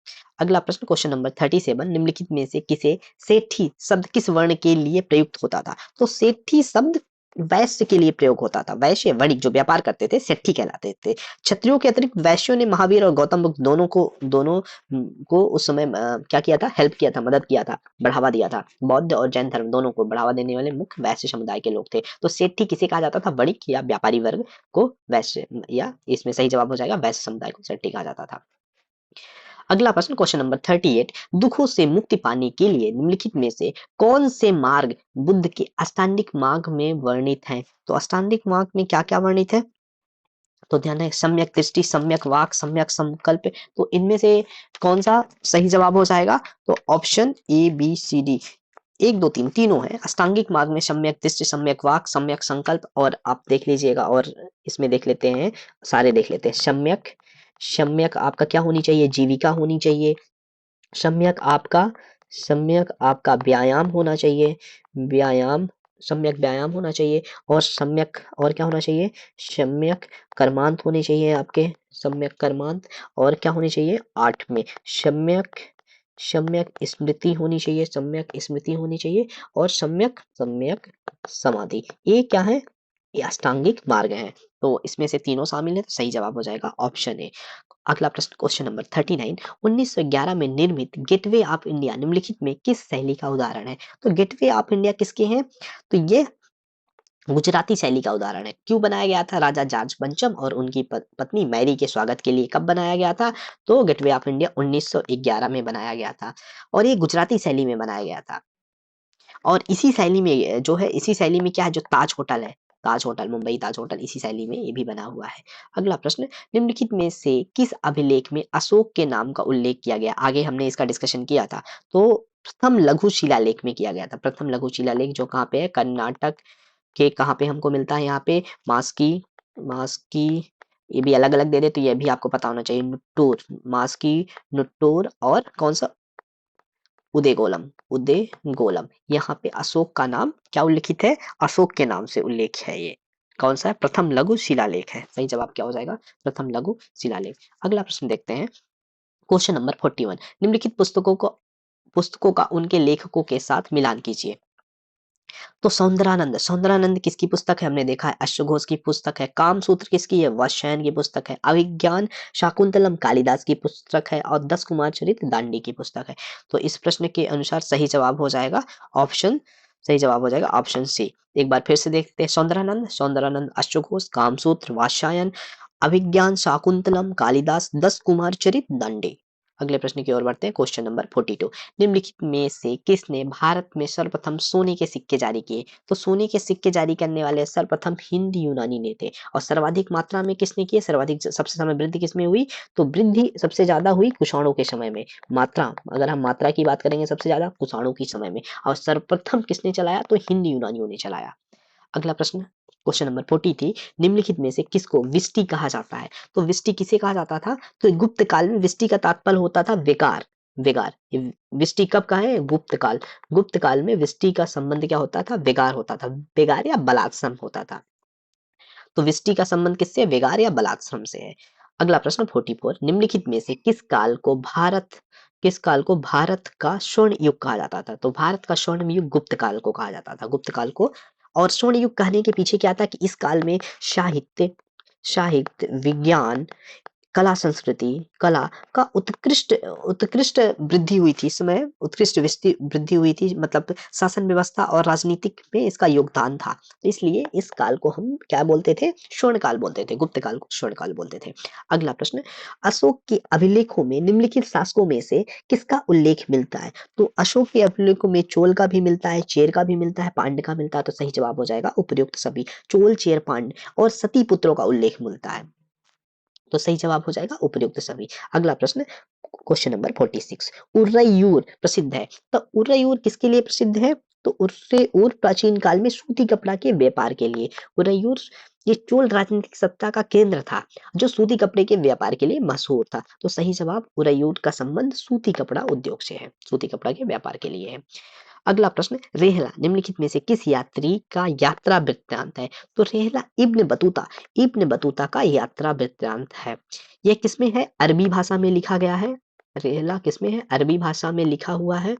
अगला प्रश्न क्वेश्चन नंबर 37, निम्नलिखित में से किसे सेठी शब्द किस वर्ण के लिए प्रयुक्त होता था? तो सेठी शब्द वैश्य के लिए प्रयोग होता था। वैश्य वणिक जो व्यापार करते थे सेठी कहलाते थे। क्षत्रियों के अतिरिक्त वैश्यों ने महावीर और गौतम बुद्ध दोनों को उस समय क्या किया था? हेल्प किया था, मदद किया था, बढ़ावा दिया था। बौद्ध और जैन धर्म दोनों को बढ़ावा देने वाले मुख्य वैश्य समुदाय के लोग थे। तो सेठी किसे कहा जाता था? वणिक या व्यापारी वर्ग को वैश्य, या इसमें सही जवाब हो जाएगा वैश्य समुदाय को सेठी कहा जाता था। अगला प्रश्न क्वेश्चन नंबर 38, दुखों से मुक्ति पाने के लिए निम्नलिखित में से कौन से मार्ग बुद्ध के अष्टांगिक मार्ग में वर्णित हैं? तो अष्टांगिक मार्ग में क्या क्या वर्णित है? तो ध्यान है, सम्यक दृष्टि, सम्यक वाक, सम्यक संकल्प। तो इनमें से कौन सा सही जवाब हो जाएगा? तो option A B C D, एक दो तीन तीनों है। अष्टांगिक मार्ग में सम्यक दृष्टि, सम्यक वाक, सम्यक संकल्प, और आप देख लीजिएगा, और इसमें देख लेते हैं, सारे देख लेते हैं। सम्यक, सम्यक आपका क्या होनी चाहिए? जीविका होनी चाहिए। सम्यक आपका, सम्यक आपका व्यायाम होना चाहिए, व्यायाम, सम्यक व्यायाम होना चाहिए। और सम्यक और क्या होना चाहिए? सम्यक कर्मांत होने चाहिए आपके, सम्यक कर्मांत। और क्या होने चाहिए? 8 में सम्यक, सम्यक स्मृति होनी चाहिए, सम्यक स्मृति होनी चाहिए। और सम्यक, सम्यक समाधि। ये क्या है? ये अष्टांगिक मार्ग है। तो इसमें से तीनों शामिल है, तो सही जवाब हो जाएगा ऑप्शन ए। अगला प्रश्न क्वेश्चन नंबर 39, 1911 में निर्मित गेटवे ऑफ इंडिया निम्नलिखित में किस शैली का उदाहरण है? तो गेटवे ऑफ इंडिया किसके हैं? तो ये गुजराती शैली का उदाहरण है। क्यों बनाया गया था? राजा जॉर्ज पंचम और उनकी पत्नी मैरी के स्वागत के लिए। कब बनाया गया था? तो गेटवे ऑफ इंडिया 1911 में बनाया गया था, और ये गुजराती शैली में बनाया गया था। और इसी शैली में जो है, इसी शैली में क्या है? जो ताज होटल है, ताज होटल, मुंबई ताज होटल, इसी शैली में ये भी बना हुआ है। अगला प्रश्न, निम्नलिखित में से किस अभिलेख में अशोक के नाम का उल्लेख किया गया? आगे हमने इसका डिस्कशन किया था। तो प्रथम लघु शिलालेख में किया गया था। प्रथम लघु शिलालेख जो कहाँ पे है? कर्नाटक के कहाँ पे हमको मिलता है? यहाँ पे मास्की, मास्की, ये भी अलग अलग दे दे तो ये भी आपको पता होना चाहिए। नुट्टूर, मास्की, नुट्टूर, और कौन सा? उदयगोलम, उदयगोलम। यहाँ पे अशोक का नाम क्या उल्लिखित है? अशोक के नाम से उल्लेख है। ये कौन सा है? प्रथम लघु शिलालेख है। सही जवाब क्या हो जाएगा? प्रथम लघु शिलालेख। अगला प्रश्न देखते हैं, क्वेश्चन नंबर 41, निम्नलिखित पुस्तकों का उनके लेखकों के साथ मिलान कीजिए। तो सौंदरानंद, सौंदरानंद किसकी पुस्तक है? हमने देखा है अश्वघोष की पुस्तक है। कामसूत्र किसकी है? वात्स्यायन की पुस्तक है। अभिज्ञान शाकुंतलम कालिदास की पुस्तक है। और 10 कुमार चरित दांडी की पुस्तक है। तो इस प्रश्न के अनुसार सही जवाब हो जाएगा ऑप्शन, सही जवाब हो जाएगा ऑप्शन सी। एक बार फिर से देखते हैं, सौंदरानंद, सौंदरानंद, अश्वघोष, कामसूत्र, वात्स्यायन, अभिज्ञान शाकुंतलम, कालिदास, 10 कुमार चरित दांडी। अगले प्रश्न की ओर बढ़ते हैं, क्वेश्चन नंबर 42, निम्नलिखित में से किसने भारत में सर्वप्रथम सोने के सिक्के जारी किए? तो सोने के सिक्के जारी करने वाले सर्वप्रथम हिंद यूनानी ने थे। और सर्वाधिक मात्रा में किसने किए? सर्वाधिक सबसे समय वृद्धि किसमें हुई? तो वृद्धि सबसे ज्यादा हुई कुषाणों के समय में। मात्रा, अगर हम मात्रा की बात करेंगे, सबसे ज्यादा कुषाणों के समय में। और सर्वप्रथम किसने चलाया? तो हिंद यूनानियों ने चलाया। अगला प्रश्न क्वेश्चन नंबर 40 थी, निम्नलिखित में से किसको विष्टि कहा जाता है? तो विष्टि किसे कहा जाता था? तो गुप्त काल में विष्टि का तात्पर्य होता था विकार, विकार। ये विष्टि कब का है? गुप्त काल। गुप्त काल में विष्टि का संबंध क्या होता था? विकार होता था, विकार या बलात्सम होता था। तो विष्टि का संबंध किससे? विकार या बलात्सम से है। अगला प्रश्न 44, निम्नलिखित में से किस काल को भारत का स्वर्ण युग कहा जाता था? तो भारत का स्वर्ण युग गुप्त काल को कहा जाता था, गुप्त काल को। और स्वर्ण युग कहने के पीछे क्या था? कि इस काल में साहित्य, साहित्य, विज्ञान, कला, संस्कृति, कला का उत्कृष्ट उत्कृष्ट वृद्धि हुई थी। इस समय उत्कृष्ट वृद्धि हुई थी, मतलब शासन व्यवस्था और राजनीतिक में इसका योगदान था। तो इसलिए इस काल को हम क्या बोलते थे? स्वर्ण काल बोलते थे, गुप्त काल को स्वर्ण काल बोलते थे। अगला प्रश्न, अशोक के अभिलेखों में निम्नलिखित शासकों में से किसका उल्लेख मिलता है? तो अशोक के अभिलेखों में चोल का भी मिलता है, चेर का भी मिलता है, पांड्य का मिलता है। तो सही जवाब हो जाएगा उपयुक्त सभी, चोल, चेर, पांड्य। और सती पुत्रों का उल्लेख मिलता है। तो सही जवाब हो जाएगा उपयुक्त सभी। अगला प्रश्न, क्वेश्चन नंबर 46, उर्रायूर प्रसिद्ध है। तो उर्रायूर किसके लिए प्रसिद्ध है? तो उर्रायूर प्राचीन काल में सूती कपड़ा के व्यापार के लिए, उर्रायूर ये चोल राजनीतिक सत्ता का केंद्र था जो सूती कपड़े के व्यापार के लिए मशहूर था। तो सही जवाब, उर्रायूर का संबंध सूती कपड़ा उद्योग से है, सूती कपड़ा के व्यापार के लिए है। अगला प्रश्न, रेहला निम्नलिखित में से किस यात्री का यात्रा वृत्तांत है? तो रेहला इब्न बतूता का यात्रा वृत्तांत है। यह किसमें है? अरबी भाषा में लिखा गया है। रेहला किसमें है? अरबी भाषा में लिखा हुआ है।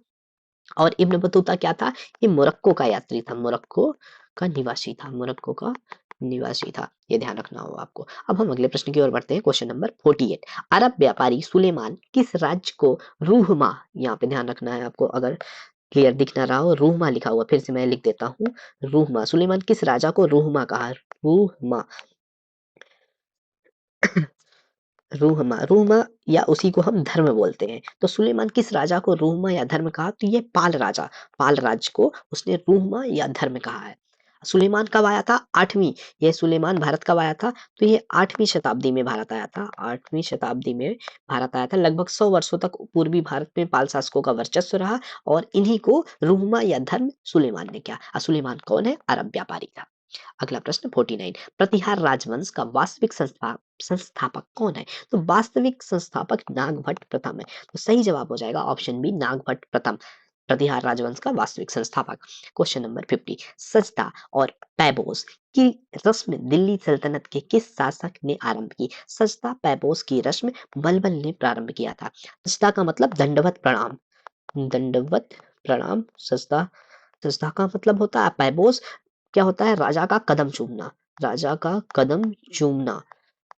और इब्न बतूता क्या था? ये मोरक्को का यात्री था, मोरक्को का निवासी था, मोरक्को का निवासी था। ये ध्यान रखना होगा आपको। अब हम अगले प्रश्न की ओर बढ़ते हैं, क्वेश्चन नंबर 48, अरब व्यापारी सुलेमान किस राज्य को रूहमा, यहाँ पे ध्यान रखना है आपको, अगर क्लियर दिख ना रहा हो, रूहमा लिखा हुआ, फिर से मैं लिख देता हूँ, रूहमा, सुलेमान किस राजा को रूहमा कहा? रूहमा, रूहमा, रूहमा या उसी को हम धर्म बोलते हैं। तो सुलेमान किस राजा को रूहमा या धर्म कहा? तो ये पाल राजा, पाल राज्य को उसने रूहमा या धर्म कहा है। सुलेमान कब आया था? 8वीं, यह सुलेमान भारत कब आया था? तो ये 8वीं शताब्दी में भारत आया था, 8वीं शताब्दी में भारत आया था। लगभग 100 वर्षों तक पूर्वी भारत में पाल शासकों का वर्चस्व रहा और इन्हीं को रूहमा या धर्म सुलेमान ने किया। सुलेमान कौन है? अरब व्यापारी था। अगला प्रश्न 49, प्रतिहार राजवंश का वास्तविक संस्थापक कौन है? तो वास्तविक संस्थापक नागभट्ट प्रथम है। तो सही जवाब हो जाएगा ऑप्शन बी, नागभट्ट प्रथम, प्रतिहार राजवंश का वास्तविक संस्थापक। क्वेश्चन नंबर 50, सजदा और पैबोस की रस्म दिल्ली सल्तनत के किस शासक ने आरंभ की? सजदा पैबोस की रस्म बलबल ने प्रारंभ किया था। सजदा का मतलब दंडवत प्रणाम, दंडवत प्रणाम, सजदा, सजदा का मतलब होता है पैबोस, क्या होता है? राजा का कदम चूमना, राजा का कदम चूमना,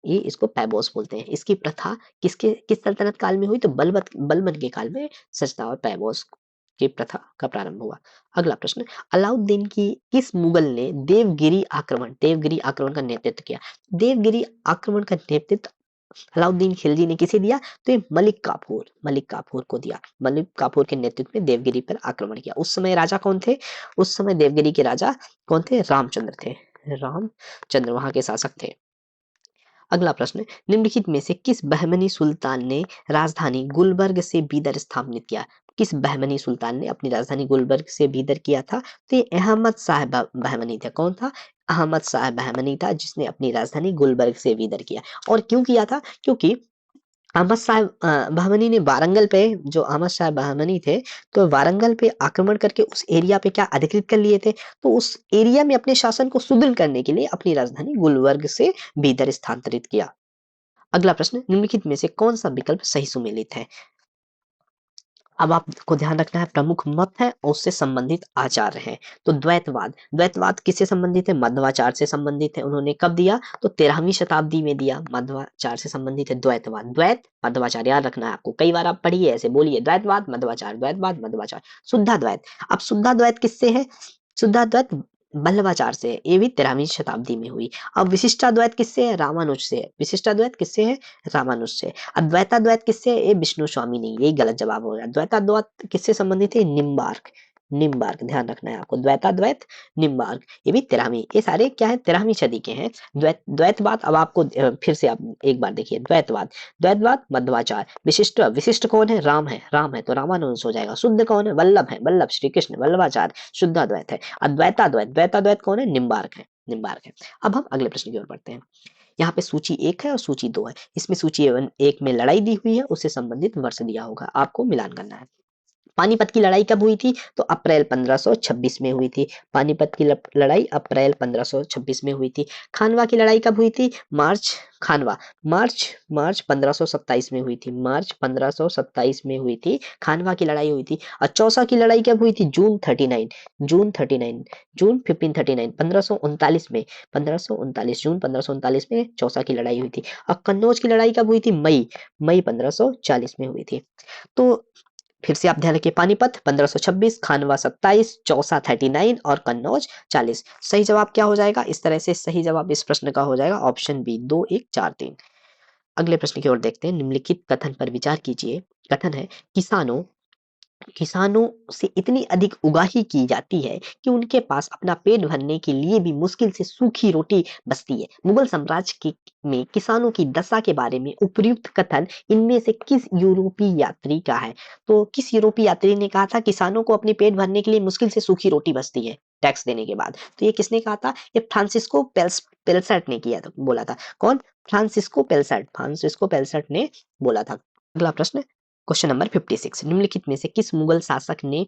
ये इसको पैबोस बोलते हैं। इसकी प्रथा किस सल्तनत काल में हुई? तो बलबन के काल में सजदा और पैबोस की प्रथा का प्रारंभ हुआ। अगला प्रश्न, अलाउद्दीन की किस मुगल ने देवगिरी आक्रमण का नेतृत्व किया? देवगिरी आक्रमण का नेतृत्व अलाउद्दीन खिलजी ने किसे दिया? तो ये मलिक काफूर को दिया। मलिक काफूर के नेतृत्व में देवगिरी पर आक्रमण किया। उस समय राजा कौन थे? उस समय देवगिरी के राजा कौन थे? रामचंद्र थे, रामचंद्र वहां के शासक थे। अगला प्रश्न, निम्नलिखित में से किस बहमनी सुल्तान ने राजधानी गुलबर्ग से बीदर स्थापित किया? किस बहमनी सुल्तान ने अपनी राजधानी गुलबर्ग से बीदर किया था? तो ये अहमद शाह बहमनी थे। कौन था? अहमद शाह बहमनी था जिसने अपनी राजधानी गुलबर्ग से बीदर किया। और क्यों किया था? क्योंकि अहमद शाह बहमनी ने वारंगल पे, जो अहमद शाह बहमनी थे, तो वारंगल पे आक्रमण करके उस एरिया पे क्या अधिकृत कर लिए थे, तो उस एरिया में अपने शासन को सुदृढ़ करने के लिए अपनी राजधानी गुलबर्ग से बीदर स्थानांतरित किया। अगला प्रश्न, निम्नलिखित में से कौन सा विकल्प सही सुमेलित है? अब आपको ध्यान रखना है, प्रमुख मत है और उससे संबंधित आचार्य हैं। तो द्वैतवाद किससे संबंधित है? मध्वाचार से संबंधित है। उन्होंने कब दिया? तो 13वीं शताब्दी में दिया। मध्वाचार से संबंधित है द्वैतवाद, द्वैत मध्वाचार, याद रखना है आपको। कई बार आप पढ़िए, ऐसे बोलिए, द्वैतवाद मध्वाचार, द्वैतवाद मध्वाचार। शुद्धाद्वैत, अब शुद्धाद्वैत किससे है? शुद्धाद्वैत बल्लभाचार से है। ये भी 13वीं शताब्दी में हुई। अब विशिष्टाद्वैत किससे है? रामानुज से है। विशिष्टाद्वैत किससे है? रामानुज से। अद्वैताद्वैत किससे है? ये विष्णु स्वामी नहीं, यही गलत जवाब हो गया। द्वैताद्वैत किससे संबंधित है? निम्बार्क, निम्बार्क ध्यान रखना है आपको, द्वैताद्वैत निम्बार्क, ये भी 13वीं, ये सारे क्या है? 13वीं सदी के हैं। द्वैतवाद, अब आपको फिर से आप एक बार देखिए, द्वैतवाद मध्वाचार, विशिष्ट कौन है? राम है, तो रामानुज हो जाएगा। शुद्ध कौन है? वल्लभ है, वल्लभ श्री कृष्ण, वल्लभाचार शुद्धाद्वैत है। द्वैताद्वैत कौन है? निम्बार्क है। अब हम अगले प्रश्न की ओर बढ़ते हैं। यहाँ पे सूची 1 है और सूची 2 है। इसमें सूची 1 में लड़ाई दी हुई है, उससे संबंधित वर्ष दिया होगा, आपको मिलान करना है। पानीपत की लड़ाई कब हुई थी? तो अप्रैल 1526 में हुई थी। पानीपत की लड़ाई अप्रैल 1526 में हुई थी। खानवा की लड़ाई कब हुई थी? मार्च 1527 में हुई थी। मार्च 1527 में हुई थी, खानवा की लड़ाई हुई थी। और चौसा की लड़ाई कब हुई थी? जून 1539 1539 में, 1539 जून 1539 में चौसा की लड़ाई हुई थी। और कन्नौज की लड़ाई कब हुई थी? मई 1540 में हुई थी। तो फिर से आप ध्यान रखिए, पानीपत 1526, खानवा 27, चौसा 39 और कन्नौज 40। सही जवाब क्या हो जाएगा? इस तरह से सही जवाब इस प्रश्न का हो जाएगा ऑप्शन बी, 2 1 4 3। अगले प्रश्न की ओर देखते हैं। निम्नलिखित कथन पर विचार कीजिए। कथन है, किसानों किसानों से इतनी अधिक उगाही की जाती है कि उनके पास अपना पेट भरने के लिए भी मुश्किल से सूखी रोटी बचती है। मुगल साम्राज्य में किसानों की दशा के बारे में उपयुक्त कथन इनमें से किस यूरोपीय यात्री का है? तो किस यूरोपीय यात्री ने कहा था किसानों को अपने पेट भरने के लिए मुश्किल से सूखी रोटी बचती है टैक्स देने के बाद? तो ये किसने कहा था? ये फ्रांसिस्को पेल्सट ने किया था, बोला था। कौन? फ्रांसिस्को पेल्सट ने बोला था। अगला प्रश्न, क्वेश्चन नंबर 56, निम्नलिखित में से किस मुगल शासक ने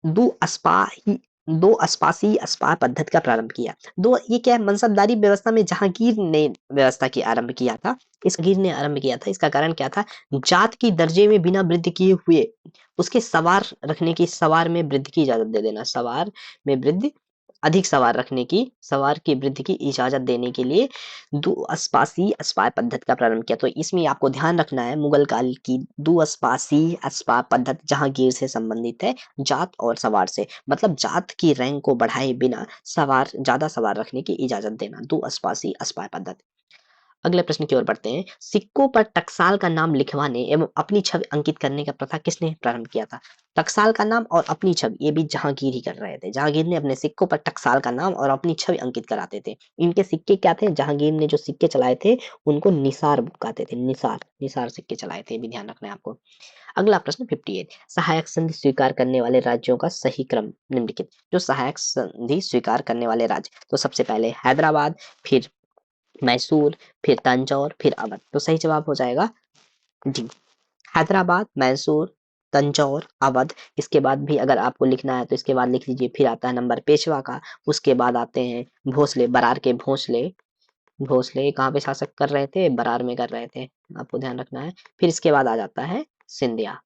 दो अस्पाही दो अस्पासी अस्पा पद्धति का प्रारंभ किया? दो, ये क्या है? मनसबदारी व्यवस्था में जहांगीर ने व्यवस्था की आरंभ किया था। इस जहांगीर ने आरंभ किया था, इसका कारण क्या था? जात की दर्जे में बिना वृद्धि किए हुए उसके सवार रखने की, सवार में वृद्धि की इजाजत दे देना, सवार में वृद्धि, अधिक सवार रखने की, सवार की वृद्धि की इजाजत देने के लिए दो अस्पासी अस्पा पद्धति का प्रारंभ किया। तो इसमें आपको ध्यान रखना है, मुगल काल की दो अस्पासी अस्पा पद्धति जहांगीर से संबंधित है, जात और सवार से, मतलब जात की रैंक को बढ़ाए बिना सवार, ज्यादा सवार रखने की इजाजत देना, दो अस्पासी अस्पा पद्धति। अगले प्रश्न की ओर बढ़ते हैं, सिक्कों पर टकसाल का नाम लिखवाने एवं अपनी छवि अंकित करने का प्रथा किसने प्रारंभ किया था? टकसाल का नाम और अपनी छवि, ये भी जहांगीर ही कर रहे थे। जहांगीर ने अपने सिक्कों पर टकसाल का नाम और अपनी छवि अंकित कराते थे। इनके सिक्के क्या थे? जहांगीर ने जो सिक्के चलाए थे उनको निसार कहते थे, निसार, निसार सिक्के चलाए थे, भी ध्यान रखना है आपको। अगला प्रश्न 58, सहायक संधि स्वीकार करने वाले राज्यों का सही क्रम निम्नलिखित। जो सहायक संधि स्वीकार करने वाले राज्य, तो सबसे पहले हैदराबाद, फिर मैसूर, फिर तंजौर, फिर अवध। तो सही जवाब हो जाएगा डी, हैदराबाद, मैसूर, तंजौर, अवध। इसके बाद भी अगर आपको लिखना है तो इसके बाद लिख लीजिए, फिर आता है नंबर पेशवा का, उसके बाद आते हैं भोसले, बरार के भोसले। भोसले कहाँ पे शासक कर रहे थे? बरार में कर रहे थे, आपको ध्यान रखना है। फिर इसके बाद आ जाता है सिंधिया,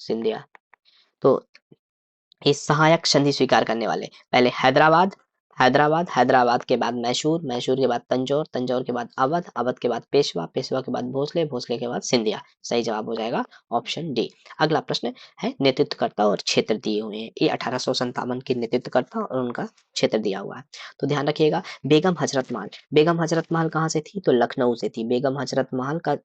सिंधिया। तो इस सहायक संधि स्वीकार करने वाले, पहले हैदराबाद, हैदराबाद, हैदराबाद के बाद मैसूर, मैसूर के बाद तंजौर, तंजौर के बाद अवध, अवध के बाद पेशवा, पेशवा के बाद भोसले, भोसले के बाद सिंधिया। सही जवाब हो जाएगा ऑप्शन डी। अगला प्रश्न है, नेतृत्वकर्ता और क्षेत्र दिए हुए हैं। ये 1857 के नेतृत्वकर्ता और उनका क्षेत्र दिया हुआ है। तो ध्यान रखिएगा, बेगम हजरत महल, बेगम हजरत महल कहाँ से थी? तो लखनऊ से थी। बेगम हजरत महल का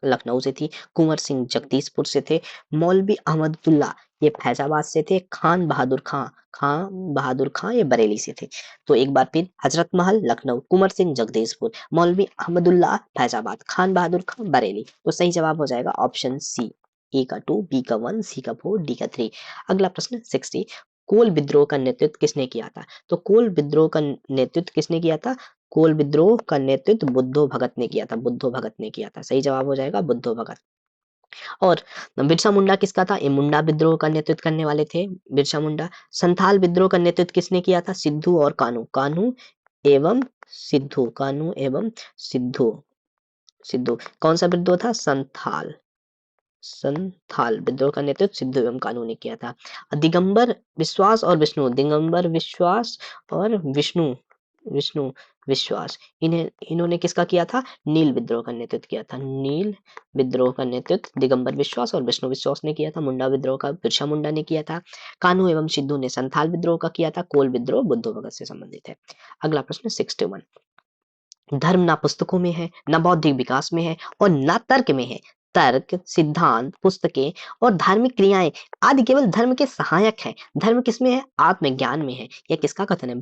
लखनऊ से थी। कुंवर सिंह जगदीशपुर से थे। मौलवी अहमदुल्ला ये फैजाबाद से थे। खान बहादुर खां, खान बहादुर खां ये बरेली से थे। तो एक बार फिर, हजरत महल लखनऊ, कुंवर सिंह जगदीशपुर, मौलवी अहमदुल्ला फैजाबाद, खान बहादुर खां बरेली। तो सही जवाब हो जाएगा ऑप्शन सी। ए का 2, बी का 1, सी का 4, डी का 3। अगला प्रश्न 60, कोल विद्रोह का नेतृत्व किसने किया था? तो कोल विद्रोह का नेतृत्व किसने किया था? कोल विद्रोह का नेतृत्व बुद्धो भगत ने किया था, बुद्धो भगत ने किया था। सही जवाब हो जाएगा बुद्धो भगत। और बिरसा मुंडा किसका था? ये मुंडा विद्रोह का नेतृत्व करने वाले थे बिरसा मुंडा। संथाल विद्रोह का नेतृत्व किसने किया था? सिद्धू और कान्हू, कान्हू एवं सिद्धू, कान्हू एवं सिद्धू, सिद्धू। कौन सा विद्रोह था? संथाल, संथाल विद्रोह का नेतृत्व सिद्धू एवं कान्हू ने किया था। दिगंबर विश्वास और विष्णु, दिगंबर विश्वास और विष्णु, विष्णु विश्वास, इन्होंने किसका किया था? नील विद्रोह का नेतृत्व किया था। नील विद्रोह का नेतृत्व दिगंबर विश्वास और विष्णु विश्वास ने किया था। मुंडा विद्रोह का बिरसा मुंडा ने किया था। कान्हू एवं सिद्धू ने संथाल विद्रोह का किया था। कोल विद्रोह बुद्धो भगत से संबंधित है। अगला प्रश्न 61, धर्म ना पुस्तकों में है, ना बौद्धिक विकास में है और ना तर्क में है। तर्क, सिद्धांत, पुस्तकें और धार्मिक क्रियाएं आदि केवल धर्म के सहायक हैं। धर्म किसमें है? आत्मज्ञान में है। यह किसका कथन है?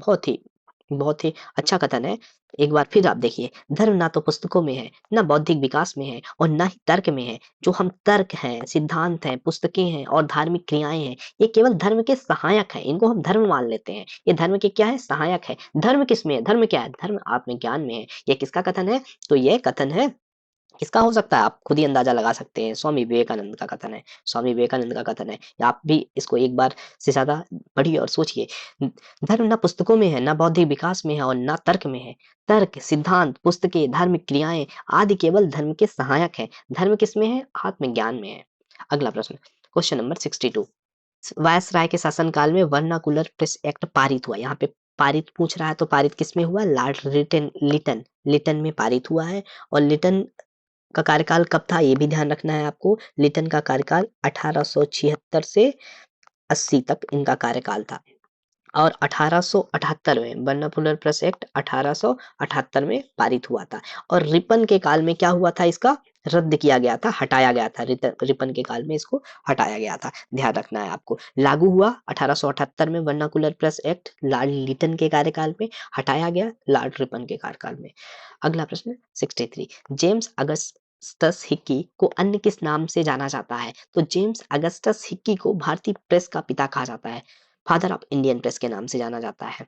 बहुत ही अच्छा कथन है। एक बार फिर आप देखिए, धर्म ना तो पुस्तकों में है, ना बौद्धिक विकास में है और ना ही तर्क में है। जो हम तर्क हैं, सिद्धांत हैं, पुस्तकें हैं और धार्मिक क्रियाएं हैं, ये केवल धर्म के सहायक हैं। इनको हम धर्म मान लेते हैं। ये धर्म के क्या है? सहायक है। धर्म किसमें है? धर्म क्या है? धर्म आत्मज्ञान में है। ये किसका कथन है? तो ये कथन है, किसका हो सकता है? आप खुद ही अंदाजा लगा सकते हैं। स्वामी विवेकानंद का कथन है, स्वामी विवेकानंद का कथन है। आप भी इसको एक बार से ज्यादा पढ़िए और सोचिए। धर्म ना पुस्तकों में है, ना बौद्धिक विकास में है और ना तर्क में है। तर्क, सिद्धांत, पुस्तकें, धार्मिक क्रियाएं आदि केवल धर्म के सहायक है। धर्म किसमें है? आत्मज्ञान में है। अगला प्रश्न, क्वेश्चन नंबर 62, वायसराय के शासनकाल में वर्नाकुलर प्रेस एक्ट पारित हुआ। यहाँ पे पारित पूछ रहा है, तो पारित किसमें हुआ? लॉर्ड लिटन, लिटन, लिटन में पारित हुआ है। और लिटन का कार्यकाल कब था? ये भी ध्यान रखना है आपको। लिटन का कार्यकाल 1876 से 80 तक इनका कार्यकाल था। और 1878 में वर्नाकुलर प्रेस एक्ट 1878 में पारित हुआ था। और रिपन के काल में क्या हुआ था, इसका रद्द किया गया था, हटाया गया था। रिपन के काल में इसको हटाया गया था, ध्यान रखना है आपको। लागू हुआ 1878 में vernacular press act, Lord Lytton के कार्यकाल में, हटाया गया लॉर्ड रिपन के कार्यकाल में। अगला प्रश्न 63, जेम्स अगस्टस हिक्की को अन्य किस नाम से जाना जाता है? तो जेम्स अगस्टस हिक्की को भारतीय प्रेस का पिता कहा जाता है, फादर ऑफ इंडियन प्रेस के नाम से जाना जाता है।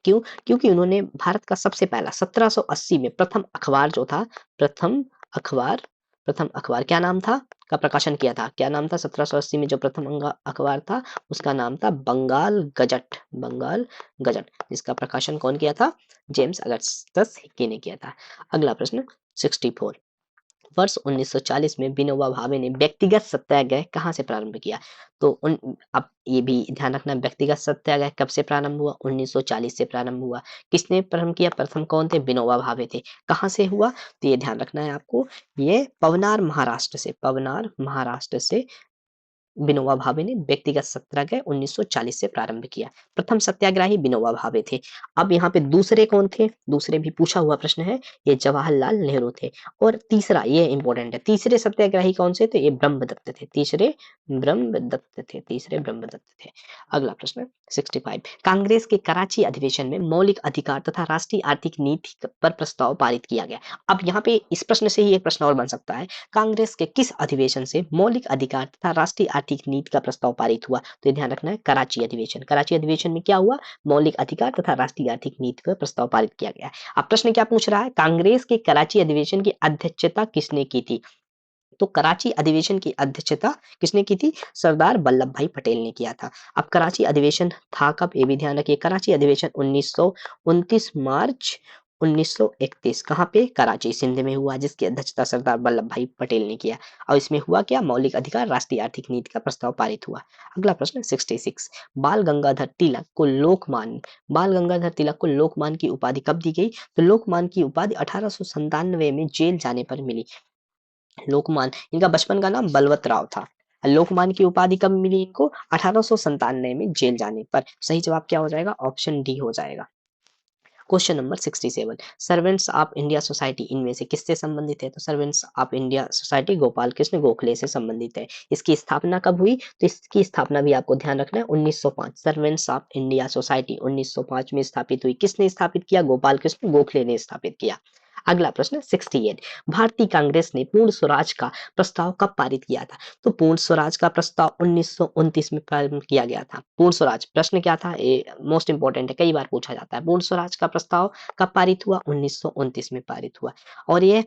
क्यों? क्योंकि उन्होंने भारत का सबसे पहला 1780 में प्रथम अखबार जो था, प्रथम अखबार प्रथम अखबार क्या नाम था, का प्रकाशन किया था। क्या नाम था? 1780 में जो प्रथम अखबार था उसका नाम था बंगाल गजट, बंगाल गजट, जिसका प्रकाशन कौन किया था? जेम्स अगस्टस हिक्की ने किया था। अगला प्रश्न 64, वर्ष 1940 में विनोबा भावे ने व्यक्तिगत सत्याग्रह कहाँ से प्रारंभ किया? तो अब ये भी ध्यान रखना, व्यक्तिगत सत्याग्रह कब से प्रारंभ हुआ? 1940 से प्रारंभ हुआ। किसने प्रारंभ किया? प्रथम कौन थे? विनोबा भावे थे। कहाँ से हुआ? तो ये ध्यान रखना है आपको, ये पवनार महाराष्ट्र से, पवनार महाराष्ट्र से विनोबा भावे ने व्यक्तिगत सत्याग्रह 1940 से प्रारंभ किया। प्रथम सत्याग्रही विनोबा भावे थे। अब यहाँ पे दूसरे कौन थे? दूसरे भी पूछा हुआ प्रश्न है, ये जवाहरलाल नेहरू थे। और तीसरा, ये इंपॉर्टेंट है, तीसरे सत्याग्रही कौन से थे? ये ब्रह्मदत्त थे, तीसरे ब्रह्मदत्त थे, तीसरे ब्रह्मदत्त थे। अगला प्रश्न 65, कांग्रेस के कराची अधिवेशन में मौलिक अधिकार तथा राष्ट्रीय आर्थिक नीति पर प्रस्ताव पारित किया गया। अब यहाँ पे इस प्रश्न से ही एक प्रश्न और बन सकता है, कांग्रेस के किस अधिवेशन से मौलिक अधिकार तथा राष्ट्रीय आर्थिक नीति का प्रस्ताव पारित हुआ? तो ये ध्यान रखना है, कराची अधिवेशन। कराची अधिवेशन में क्या हुआ? मौलिक अधिकार तथा राष्ट्रीय आर्थिक नीति का प्रस्ताव पारित किया गया। अब प्रश्न क्या पूछ रहा है? कांग्रेस के कराची अधिवेशन की अध्यक्षता किसने की थी? तो कराची अधिवेशन की अध्यक्षता किसने की थी? सरदार वल्लभ भाई पटेल ने किया था। अब कराची अधिवेशन था कब? ये भी ध्यान रखिए, कराची अधिवेशन 1929 मार्च 1931 कहाँ पे? कराची सिंध में हुआ, जिसकी अध्यक्षता सरदार वल्लभ भाई पटेल ने किया। और इसमें हुआ क्या? मौलिक अधिकार राष्ट्रीय आर्थिक नीति का प्रस्ताव पारित हुआ। अगला प्रश्न 66, बाल गंगाधर तिलक को लोकमान्य की उपाधि कब दी गई? तो लोकमान्य की उपाधि 1897 में जेल जाने पर मिली। लोकमान, इनका बचपन का नाम बलवत राव था। लोकमान की उपाधि कब मिली इनको? 1897 में जेल जाने पर। सही जवाब क्या हो जाएगा? ऑप्शन डी हो जाएगा। Question number 67, servants of India society इनमें से किससे संबंधित है? तो servants of India society Gopal Krishna Gokhale से संबंधित है। इसकी स्थापना कब हुई? तो इसकी स्थापना भी आपको ध्यान रखना है, 1905। सर्वेंट्स ऑफ इंडिया सोसाइटी 1905 में स्थापित हुई। किसने स्थापित किया? गोपाल कृष्ण गोखले ने स्थापित किया। अगला प्रश्न 68, भारतीय कांग्रेस ने पूर्ण स्वराज का प्रस्ताव कब पारित किया था? तो पूर्ण स्वराज का प्रस्ताव 1929 में पारित किया गया था। पूर्ण स्वराज प्रश्न क्या था? ये मोस्ट इंपोर्टेंट है, कई बार पूछा जाता है। पूर्ण स्वराज का प्रस्ताव कब पारित हुआ? 1929 में पारित हुआ। और ये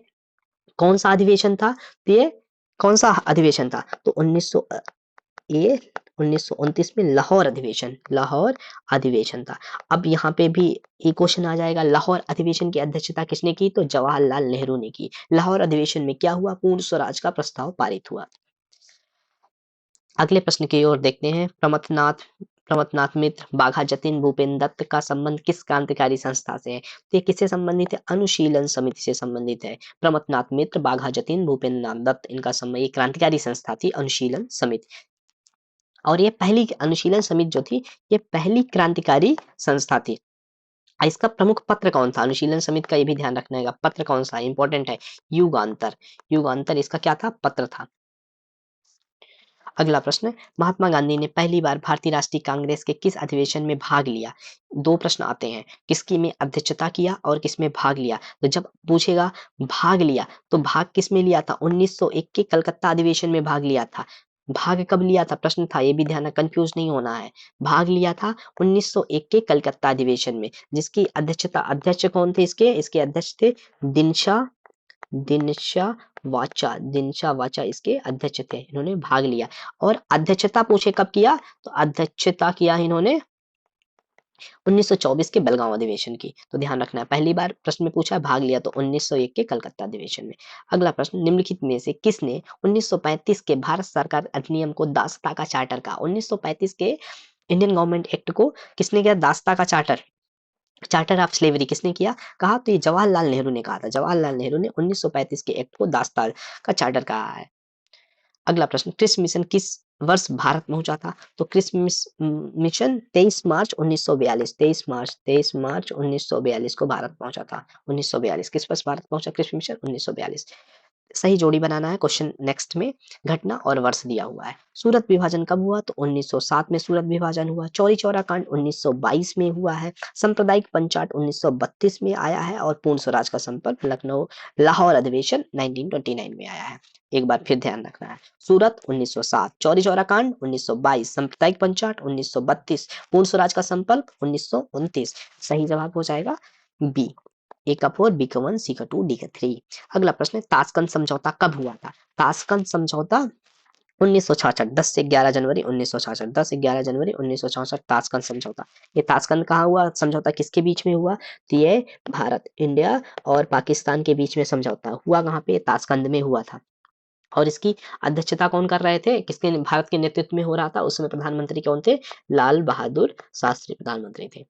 कौन सा अधिवेशन था? तो ये कौन सा अधिवेशन था? तो 1929 में लाहौर अधिवेशन था। अब यहाँ पे भी एक क्वेश्चन आ जाएगा, लाहौर अधिवेशन की अध्यक्षता किसने की? तो जवाहरलाल नेहरू ने की। लाहौर अधिवेशन में क्या हुआ? पूर्ण स्वराज का प्रस्ताव पारित हुआ। अगले प्रश्न की ओर देखते हैं, प्रमथनाथ मित्र, बाघा जतीन, भूपेन दत्त का संबंध किस क्रांतिकारी संस्था से है? तो ये किससे संबंधित है? अनुशीलन समिति से संबंधित है। प्रमथनाथ मित्र, बाघा जतीन, भूपेन दत्त, इनका संबंध, ये क्रांतिकारी संस्था थी अनुशीलन समिति। और ये पहली अनुशीलन समिति जो थी, ये पहली क्रांतिकारी संस्था थी। इसका प्रमुख पत्र कौन था? अनुशीलन समिति का ये भी ध्यान रखना है, पत्र कौन सा इंपॉर्टेंट है? युगांतर इसका क्या था? पत्र था। अगला प्रश्न, महात्मा गांधी ने पहली बार भारतीय राष्ट्रीय कांग्रेस के किस अधिवेशन में भाग लिया? दो प्रश्न आते हैं, किसकी में अध्यक्षता किया और किसमें भाग लिया। तो जब पूछेगा भाग लिया, तो भाग किस में लिया था? 1901 के कलकत्ता अधिवेशन में भाग लिया था। भाग कब लिया था? प्रश्न था, ये भी ध्यान, कंफ्यूज नहीं होना है। भाग लिया था 1901 के कलकत्ता अधिवेशन में, जिसकी अध्यक्ष कौन थे? इसके अध्यक्ष थे दिनशा वाचा इसके अध्यक्ष थे। इन्होंने भाग लिया। और अध्यक्षता पूछे कब किया? तो अध्यक्षता किया इन्होंने 1924 के बेलगांव अधिवेशन की। तो ध्यान रखना है, पहली बार प्रश्न में पूछा भाग लिया तो 1901 के कलकत्ता अधिवेशन में। अगला प्रश्न, निम्नलिखित में से किसने 1935 के भारत सरकार अधिनियम को दासता का चार्टर कहा? 1935 के इंडियन गवर्नमेंट एक्ट को किसने किया? दासता का चार्टर ऑफ स्लेवरी किसने किया? कहा? तो ये जवाहरलाल नेहरू ने कहा था। जवाहरलाल नेहरू ने 1935 के एक्ट को दास्तार का चार्टर कहा है। अगला प्रश्न, क्रिस मिशन किस वर्ष भारत पहुंचा था? तो क्रिस मिशन 23 मार्च 1942, 23 मार्च 1942 को भारत पहुंचा था। 1942 किस वर्ष भारत पहुंचा क्रिस मिशन? 1942। सही जोड़ी बनाना है। क्वेश्चन नेक्स्ट में घटना और वर्ष दिया हुआ है। सूरत विभाजन कब हुआ? तो 1907 में सूरत विभाजन हुआ। चौरी चौरा कांड 1922 में हुआ है। सांप्रदायिक पंचायत 1932 में आया है और पूर्ण स्वराज का संपर्क लखनऊ लाहौर अधिवेशन 1929 में आया है। एक बार फिर ध्यान रखना है। सूरत 1907, चौरी चौरा कांड 1922, सांप्रदायिक पंचायत 1932, पूर्ण स्वराज का संपर्क 1929। सही जवाब हो जाएगा बी। ए का 4, बी का 1, सी का 2, डी का 3। अगला प्रश्न है ताशकंद समझौता कब हुआ था? ताशकंद समझौता 1966, 10 से 11 जनवरी 1966, 10 से 11 जनवरी 1966 ताशकंद समझौता। ये ताशकंद कहाँ हुआ? समझौता किसके बीच में हुआ? तो ये भारत, इंडिया और पाकिस्तान के बीच में समझौता हुआ। कहाँ पे? ताशकंद में हुआ था। और इसकी अध्यक्षता कौन कर रहे थे? किसके भारत के नेतृत्व में हो रहा था? उस समय प्रधानमंत्री कौन थे? लाल बहादुर शास्त्री प्रधानमंत्री थे।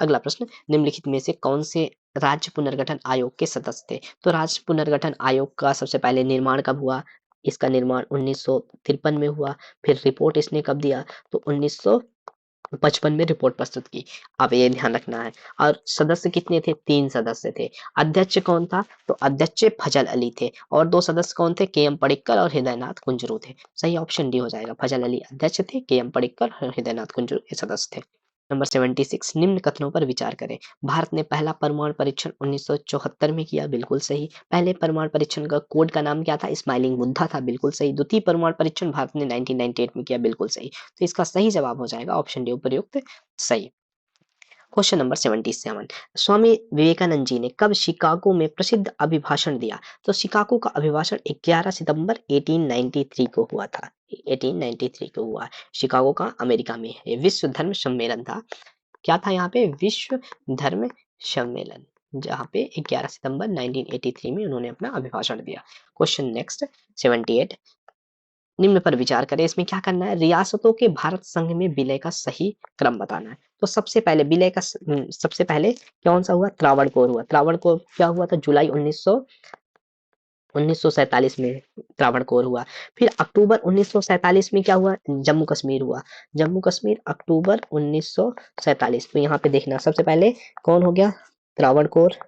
अगला प्रश्न, निम्नलिखित में से कौन से राज्य पुनर्गठन आयोग के सदस्य थे? तो राज्य पुनर्गठन आयोग का सबसे पहले निर्माण कब हुआ? इसका निर्माण 1953 में हुआ। फिर रिपोर्ट इसने कब दिया? तो 1955 में रिपोर्ट प्रस्तुत की। अब ये ध्यान रखना है। और सदस्य कितने थे? 3 सदस्य थे। अध्यक्ष कौन था? तो अध्यक्ष फजल अली थे। और 2 सदस्य कौन थे? के एम पडिक्कर और हृदयनाथ कुंजरू थे। सही ऑप्शन डी हो जाएगा। फजल अली अध्यक्ष थे, के एम पडिक्कर और हृदयनाथ कुंजरू ये सदस्य थे। नंबर 76, निम्न कथनों पर विचार करें। भारत ने पहला परमाणु परीक्षण 1974 में किया, बिल्कुल सही। पहले परमाणु परीक्षण का कोड का नाम क्या था? स्माइलिंग बुद्धा था, बिल्कुल सही। द्वितीय परमाणु परीक्षण भारत ने 1998 में किया, बिल्कुल सही। तो इसका सही जवाब हो जाएगा ऑप्शन डी उपयुक्त सही। क्वेश्चन नंबर 77, स्वामी विवेकानंद जी ने कब शिकागो में प्रसिद्ध अभिभाषण दिया? तो शिकागो का अभिभाषण 11 सितंबर 1893 को हुआ था। 1893 को हुआ। शिकागो का अमेरिका में है। विश्व धर्म सम्मेलन था। क्या था यहाँ पे? विश्व धर्म सम्मेलन, जहाँ पे 11 सितंबर 1983 में उन्होंने अपना अभिभाषण दिया। क्वेश्चन नेक्स्ट 78, निम्न पर विचार करें। इसमें क्या करना है? रियासतों के भारत संघ में विलय का सही क्रम बताना है। तो सबसे पहले विलय का सबसे पहले कौन सा हुआ? त्रावणकोर हुआ। त्रावणकोर क्या हुआ था? जुलाई 1947 में त्रावणकोर हुआ। फिर अक्टूबर 1947 में क्या हुआ? जम्मू कश्मीर हुआ। जम्मू कश्मीर अक्टूबर 1947। तो यहाँ पे देखना सबसे पहले कौन हो गया? त्रावणकोर।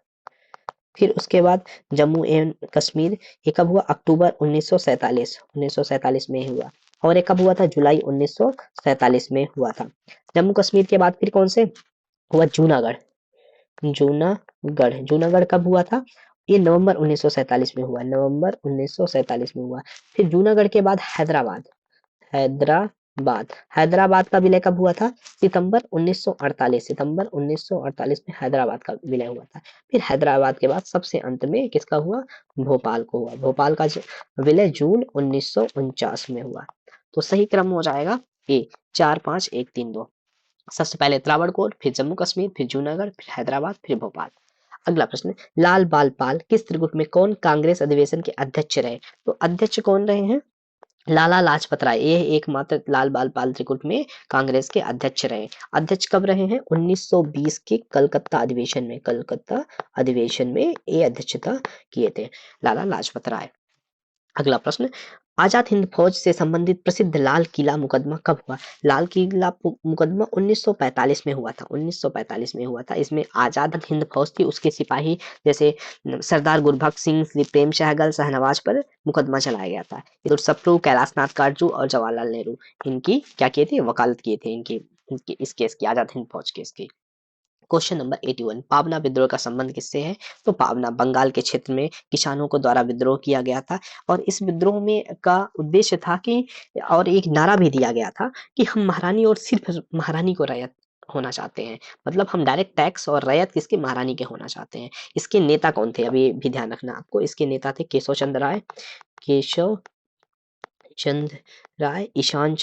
फिर उसके बाद जम्मू एवं कश्मीर, ये कब हुआ? अक्टूबर 1947 में हुआ। और ये कब हुआ था? जुलाई 1947 में हुआ था। जम्मू कश्मीर के बाद फिर कौन से हुआ? जूनागढ़। जूनागढ़ कब हुआ था? ये नवंबर 1947 में हुआ। नवंबर 1947 में हुआ। फिर जूनागढ़ के बाद हैदराबाद। हैदराबाद का विलय कब हुआ था? सितंबर 1948। सितंबर 1948 में हैदराबाद का विलय हुआ था। फिर हैदराबाद के बाद सबसे अंत में किसका हुआ? भोपाल को हुआ। भोपाल का विलय जून 1949 में हुआ। तो सही क्रम हो जाएगा ए 4 5 1 3 2। सबसे पहले त्रावणकोर, फिर जम्मू कश्मीर, फिर जूनागढ़, फिर हैदराबाद, फिर भोपाल। अगला प्रश्न, लाल बाल पाल किस त्रिगुट में कौन कांग्रेस अधिवेशन के अध्यक्ष रहे? तो अध्यक्ष कौन रहे हैं? लाला लाजपत राय। ये एकमात्र लाल बाल पाल त्रिकुट में कांग्रेस के अध्यक्ष रहे। अध्यक्ष कब रहे हैं? 1920 के कलकत्ता अधिवेशन में। कलकत्ता अधिवेशन में ये अध्यक्षता किए थे लाला लाजपत राय। अगला प्रश्न, आजाद हिंद फौज से संबंधित प्रसिद्ध लाल किला मुकदमा कब हुआ? लाल किला मुकदमा 1945 में हुआ था। 1945 में हुआ था। इसमें आजाद हिंद फौज थी, उसके सिपाही जैसे सरदार गुरबख्श सिंह, श्री प्रेम सहगल, शाहनवाज पर मुकदमा चलाया गया था। सप्रू, कैलाशनाथ काटजू और जवाहरलाल नेहरू इनकी क्या किए थे? वकालत किए थे इनकी इस केस की, आजाद हिंद फौज केस की। क्वेश्चन नंबर 81, पावना विद्रोह का संबंध किससे है? तो पावना बंगाल के क्षेत्र में किसानों को द्वारा विद्रोह किया गया था। और इस विद्रोह में का उद्देश्य था कि, और एक नारा भी दिया गया था कि हम महारानी और सिर्फ महारानी को रैयत होना चाहते हैं। मतलब हम डायरेक्ट टैक्स और रैयत किसके? महारानी के होना चाहते हैं। इसके नेता कौन थे? अभी भी ध्यान रखना आपको। इसके नेता थे केशव चंद्र राय, केशव चंद्र राय, ईशान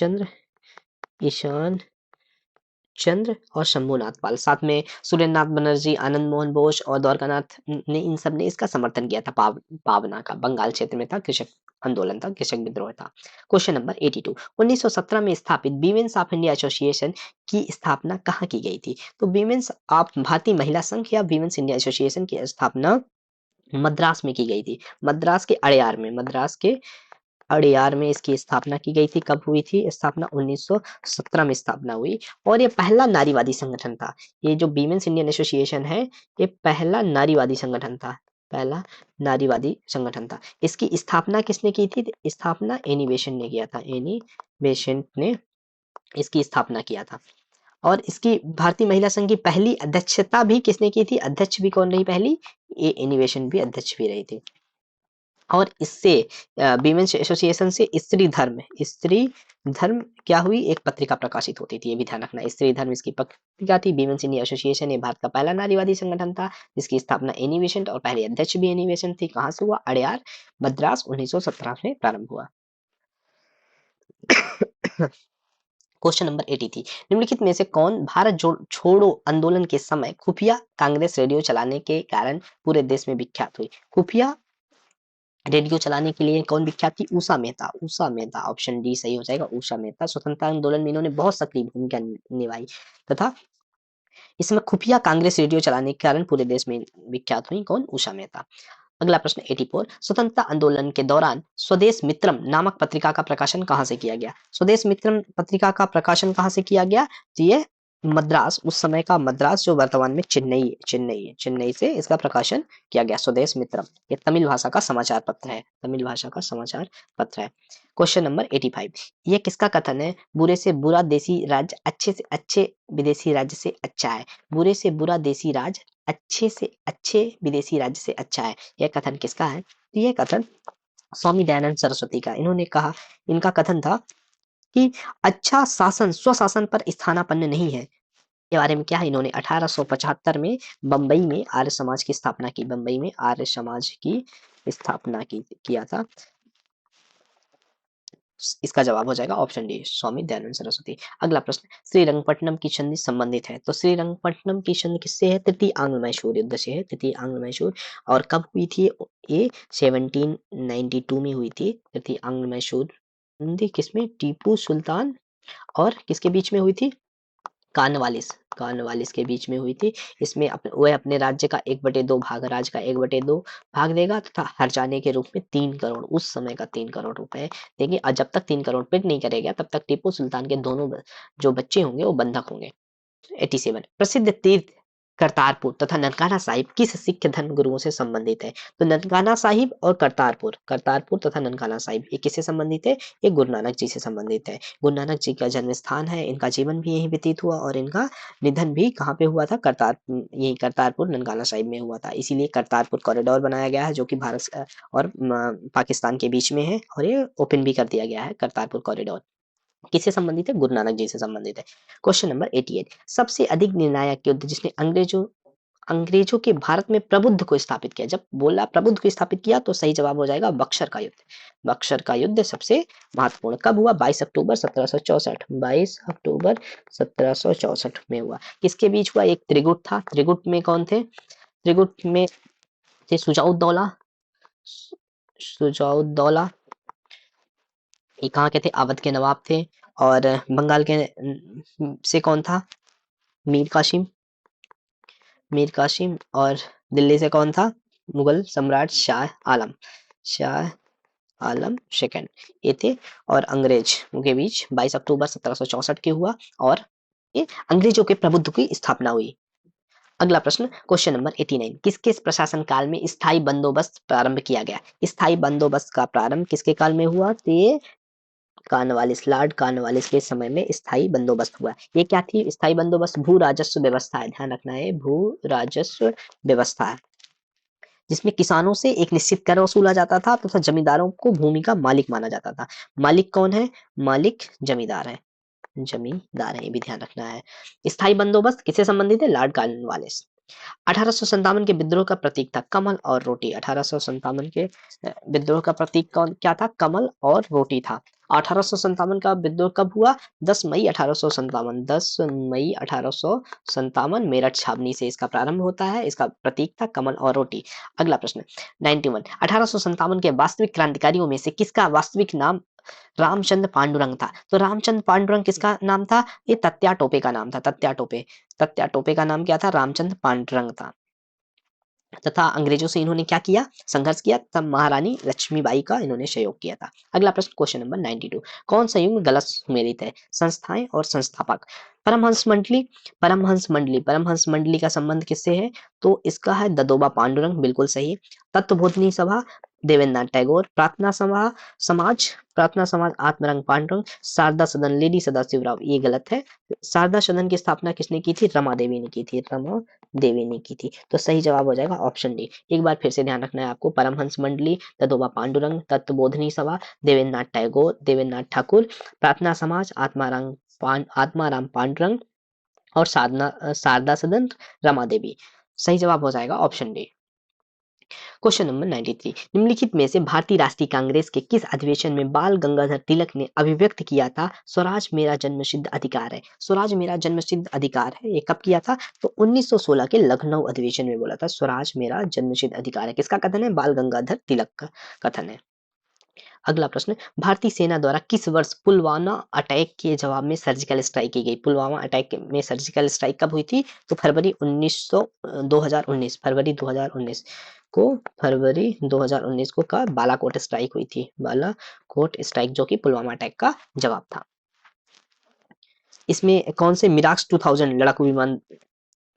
चंद्र और शंभुनाथ पाल। साथ में सुरेंद्रनाथ बनर्जी, आनंद मोहन बोस और द्वारकानाथ ने, इन सब ने इसका समर्थन किया था। पावना का बंगाल क्षेत्र में था, कृषक आंदोलन था, कृषक विद्रोह था। क्वेश्चन नंबर 82, 1917 में स्थापित वीमेंस ऑफ इंडिया एसोसिएशन की स्थापना कहाँ की गई थी? तो वीमेंस ऑफ भारतीय महिला संघ या वीमेंस इंडिया एसोसिएशन की स्थापना मद्रास में की गई थी। मद्रास के अड़यार में, मद्रास के अड़ियार में इसकी स्थापना की गई थी। कब हुई थी स्थापना? 1917 में स्थापना हुई। और ये पहला नारीवादी संगठन था। ये जो वीमेंस इंडियन एसोसिएशन है, ये पहला नारीवादी संगठन था। पहला नारीवादी संगठन था। इसकी स्थापना किसने की थी? स्थापना एनी बेसेंट ने किया था। एनी बेसेंट ने इसकी स्थापना किया था। और इसकी भारतीय महिला संघ की पहली अध्यक्षता भी किसने की थी? अध्यक्ष भी कौन रही पहली? ये एनी बेसेंट भी अध्यक्ष भी रही थी। और इससे वीमेंस एसोसिएशन से स्त्री धर्म क्या हुई? एक पत्रिका प्रकाशित होती थी। ये भी ध्यान रखना। स्त्री धर्म इसकी पत्रिका थी। वीमेंस इंडिया एसोसिएशन ये भारत का पहला नारीवादी संगठन था, जिसकी स्थापना एनी बेसेंट और पहले अध्यक्ष भी एनी बेसेंट थी। कहाँ से हुआ? अड़यार, मद्रास, 1917 में प्रारंभ हुआ। क्वेश्चन नंबर 83, निम्नलिखित में से कौन भारत छोड़ो आंदोलन के समय खुफिया कांग्रेस रेडियो चलाने के कारण पूरे देश में विख्यात हुई? खुफिया रेडियो चलाने के लिए कौन विख्यात थी? उषा मेहता। उषा मेहता, ऑप्शन डी सही हो जाएगा। उषा मेहता स्वतंत्रता आंदोलन में इन्होंने बहुत सक्रिय भूमिका निभाई तथा इसमें खुफिया कांग्रेस रेडियो चलाने के कारण पूरे देश में विख्यात हुई। कौन? उषा मेहता। अगला प्रश्न 84, स्वतंत्रता आंदोलन के दौरान स्वदेश मित्रम नामक पत्रिका का प्रकाशन कहाँ से किया गया? स्वदेश मित्रम पत्रिका का प्रकाशन कहाँ से किया गया? तो ये मद्रास, उस समय का मद्रास जो वर्तमान में चेन्नई से इसका प्रकाशन किया गया। स्वदेश मित्रम ये तमिल भाषा का समाचार पत्र है। तमिल भाषा का समाचार पत्र है। क्वेश्चन नंबर 85, ये किसका कथन है? बुरे से बुरा देसी राज्य अच्छे से अच्छे विदेशी राज्य से अच्छा है। बुरे से बुरा देसी राज अच्छे से अच्छे विदेशी राज्य से अच्छा है। यह कथन किसका है? तो यह कथन स्वामी दयानंद सरस्वती का। इन्होंने कहा, इनका कथन था कि अच्छा शासन स्वशासन पर स्थानापन्न नहीं है। के बारे में क्या है? इन्होंने 1875 में बंबई में आर्य समाज की स्थापना की। बंबई में आर्य समाज की स्थापना किया था। इसका जवाब हो जाएगा ऑप्शन डी, स्वामी दयानंद सरस्वती। अगला प्रश्न, श्रीरंगपट्टनम की संधि संबंधित है। तो श्रीरंगपट्टनम की संधि किससे है? तृतीय आंग्ल मैसूर युद्ध से है। तृतीय आंग्ल मैसूर। और कब हुई थी ये? 1792 में हुई थी तृतीय आंग्ल मैसूर संधि। किसमें? टीपू सुल्तान और किसके बीच में हुई थी? कार्नवालिस के बीच में हुई थी। इसमें वह अपने राज्य का 1/2 भाग, राज्य का 1/2 भाग देगा तथा हर जाने के रूप में 3 करोड़, उस समय का 3 करोड़ रुपए देंगे। और जब तक 3 करोड़ पे नहीं करेगा तब तक टीपू सुल्तान के दोनों जो बच्चे होंगे वो बंधक होंगे। 87, प्रसिद्ध तीर्थ करतारपुर तथा ननकाना साहिब किस सिख धर्म गुरुओं से संबंधित है? तो ननकाना साहिब और करतारपुर तथा ननकाना साहिब ये किससे संबंधित है? ये गुरु नानक जी से संबंधित है। गुरु नानक जी का जन्म स्थान है। इनका जीवन भी यहीं व्यतीत हुआ और इनका निधन भी कहाँ पे हुआ था? यही करतारपुर ननकाना साहिब में हुआ था। इसीलिए करतारपुर कॉरिडोर बनाया गया है, जो कि भारत और पाकिस्तान के बीच में है, और ये ओपन भी कर दिया गया है। करतारपुर कॉरिडोर किससे संबंधित है? गुरु नानक जी से संबंधित है। क्वेश्चन नंबर 88, सबसे अधिक निर्णायक युद्ध जिसने अंग्रेजों के भारत में प्रबुद्ध को स्थापित किया। जब बोला प्रबुद्ध को स्थापित किया तो सही जवाब हो जाएगा बक्सर का युद्ध। बक्सर का युद्ध सबसे महत्वपूर्ण। कब हुआ? 22 अक्टूबर 1764। 22 अक्टूबर 1764 में हुआ। किसके बीच हुआ? एक त्रिगुट था। त्रिगुट में कौन थे? त्रिगुट में थे सुजाउद्दौला, ये कहाँ के थे? अवध के नवाब थे। और बंगाल के से कौन था? मीर कासिम। और दिल्ली से कौन था? मुगल सम्राट शाह आलम सेकंड, ये थे। और अंग्रेज के बीच 22 अक्टूबर 1764 के हुआ और ये अंग्रेजों के प्रभुत्व की स्थापना हुई। अगला प्रश्न, क्वेश्चन नंबर 89, किसके प्रशासन काल में स्थायी बंदोबस्त प्रारंभ किया गया? स्थायी बंदोबस्त का प्रारंभ किसके काल में हुआ? तो ये लॉर्ड कॉर्नवालिस के समय में स्थायी बंदोबस्त हुआ। ये क्या थी? स्थायी बंदोबस्त भू राजस्व व्यवस्था है। ध्यान रखना है, भू राजस्व व्यवस्था है, जिसमें किसानों से एक निश्चित कर वसूला जाता था तथा जमींदारों को भूमि का मालिक माना जाता था। मालिक कौन है? मालिक जमींदार है। ये भी ध्यान रखना है। स्थायी बंदोबस्त किससे संबंधित है? Lord Cornwallis. 1857 के विद्रोह का प्रतीक था कमल और रोटी। 1857 के विद्रोह का प्रतीक क्या था? कमल और रोटी था। 1857 का विद्रोह कब हुआ? 10 मई 1857। 10 मई 1857 मेरठ छावनी से इसका प्रारंभ होता है। इसका प्रतीक था कमल और रोटी। अगला प्रश्न 91, 1857 के वास्तविक क्रांतिकारियों में से किसका वास्तविक नाम रामचंद्र पांडुरंग था? तो रामचंद्र पांडुरंग किसका नाम था? ये तत्या टोपे का नाम था। तत्या टोपे का नाम क्या था? रामचंद्र पांडुरंग था। तथा अंग्रेजों से इन्होंने क्या किया, संघर्ष किया, तब महारानी लक्ष्मीबाई का इन्होंने सहयोग किया था। अगला प्रश्न क्वेश्चन नंबर 92, कौन सा युग्म गलत सुमेलित है, संस्थाएं और संस्थापक। परमहंस मंडली, परमहंस मंडली का संबंध किससे है, तो इसका है ददोबा पांडुरंग, बिल्कुल सही है। तत्वबोधिनी सभा देवेंद्रनाथ टैगोर, प्रार्थना सभा समाज, प्रार्थना समाज आत्माराम पांडुरंग, शारदा सदन लेडी सदाशिवराव, ये गलत है। शारदा सदन की स्थापना किसने की थी, रमा देवी ने की थी, रमा देवी ने की थी। तो सही जवाब हो जाएगा ऑप्शन डी। एक बार फिर से ध्यान रखना है आपको, परमहंस मंडली, ददोबा पांडुरंग, तत्वबोधिनी सभा देवेंद्रनाथ टैगोर, देवेंद्रनाथ ठाकुर, प्रार्थना समाज आत्माराम पांडुरंग और शारदा सदन रमा देवी। सही जवाब हो जाएगा ऑप्शन डी। क्वेश्चन नंबर 93, निम्नलिखित में से भारतीय राष्ट्रीय कांग्रेस के किस अधिवेशन में बाल गंगाधर तिलक ने अभिव्यक्त किया था स्वराज मेरा जन्मसिद्ध अधिकार है। स्वराज मेरा जन्मसिद्ध अधिकार है, ये कब किया था, तो 1916 के लखनऊ अधिवेशन में बोला था स्वराज मेरा जन्मसिद्ध अधिकार है। किसका कथन है, बाल गंगाधर तिलक का कथन है। अगला प्रश्न, भारतीय सेना द्वारा किस वर्ष पुलवामा अटैक के जवाब में सर्जिकल स्ट्राइक की गई। पुलवामा अटैक में सर्जिकल स्ट्राइक कब हुई थी, तो फरवरी 2019, फरवरी 2019 को का बालाकोट स्ट्राइक हुई थी, बालाकोट स्ट्राइक, जो कि पुलवामा अटैक का जवाब था। इसमें कौन से मिराज 2000 लड़ाकू विमान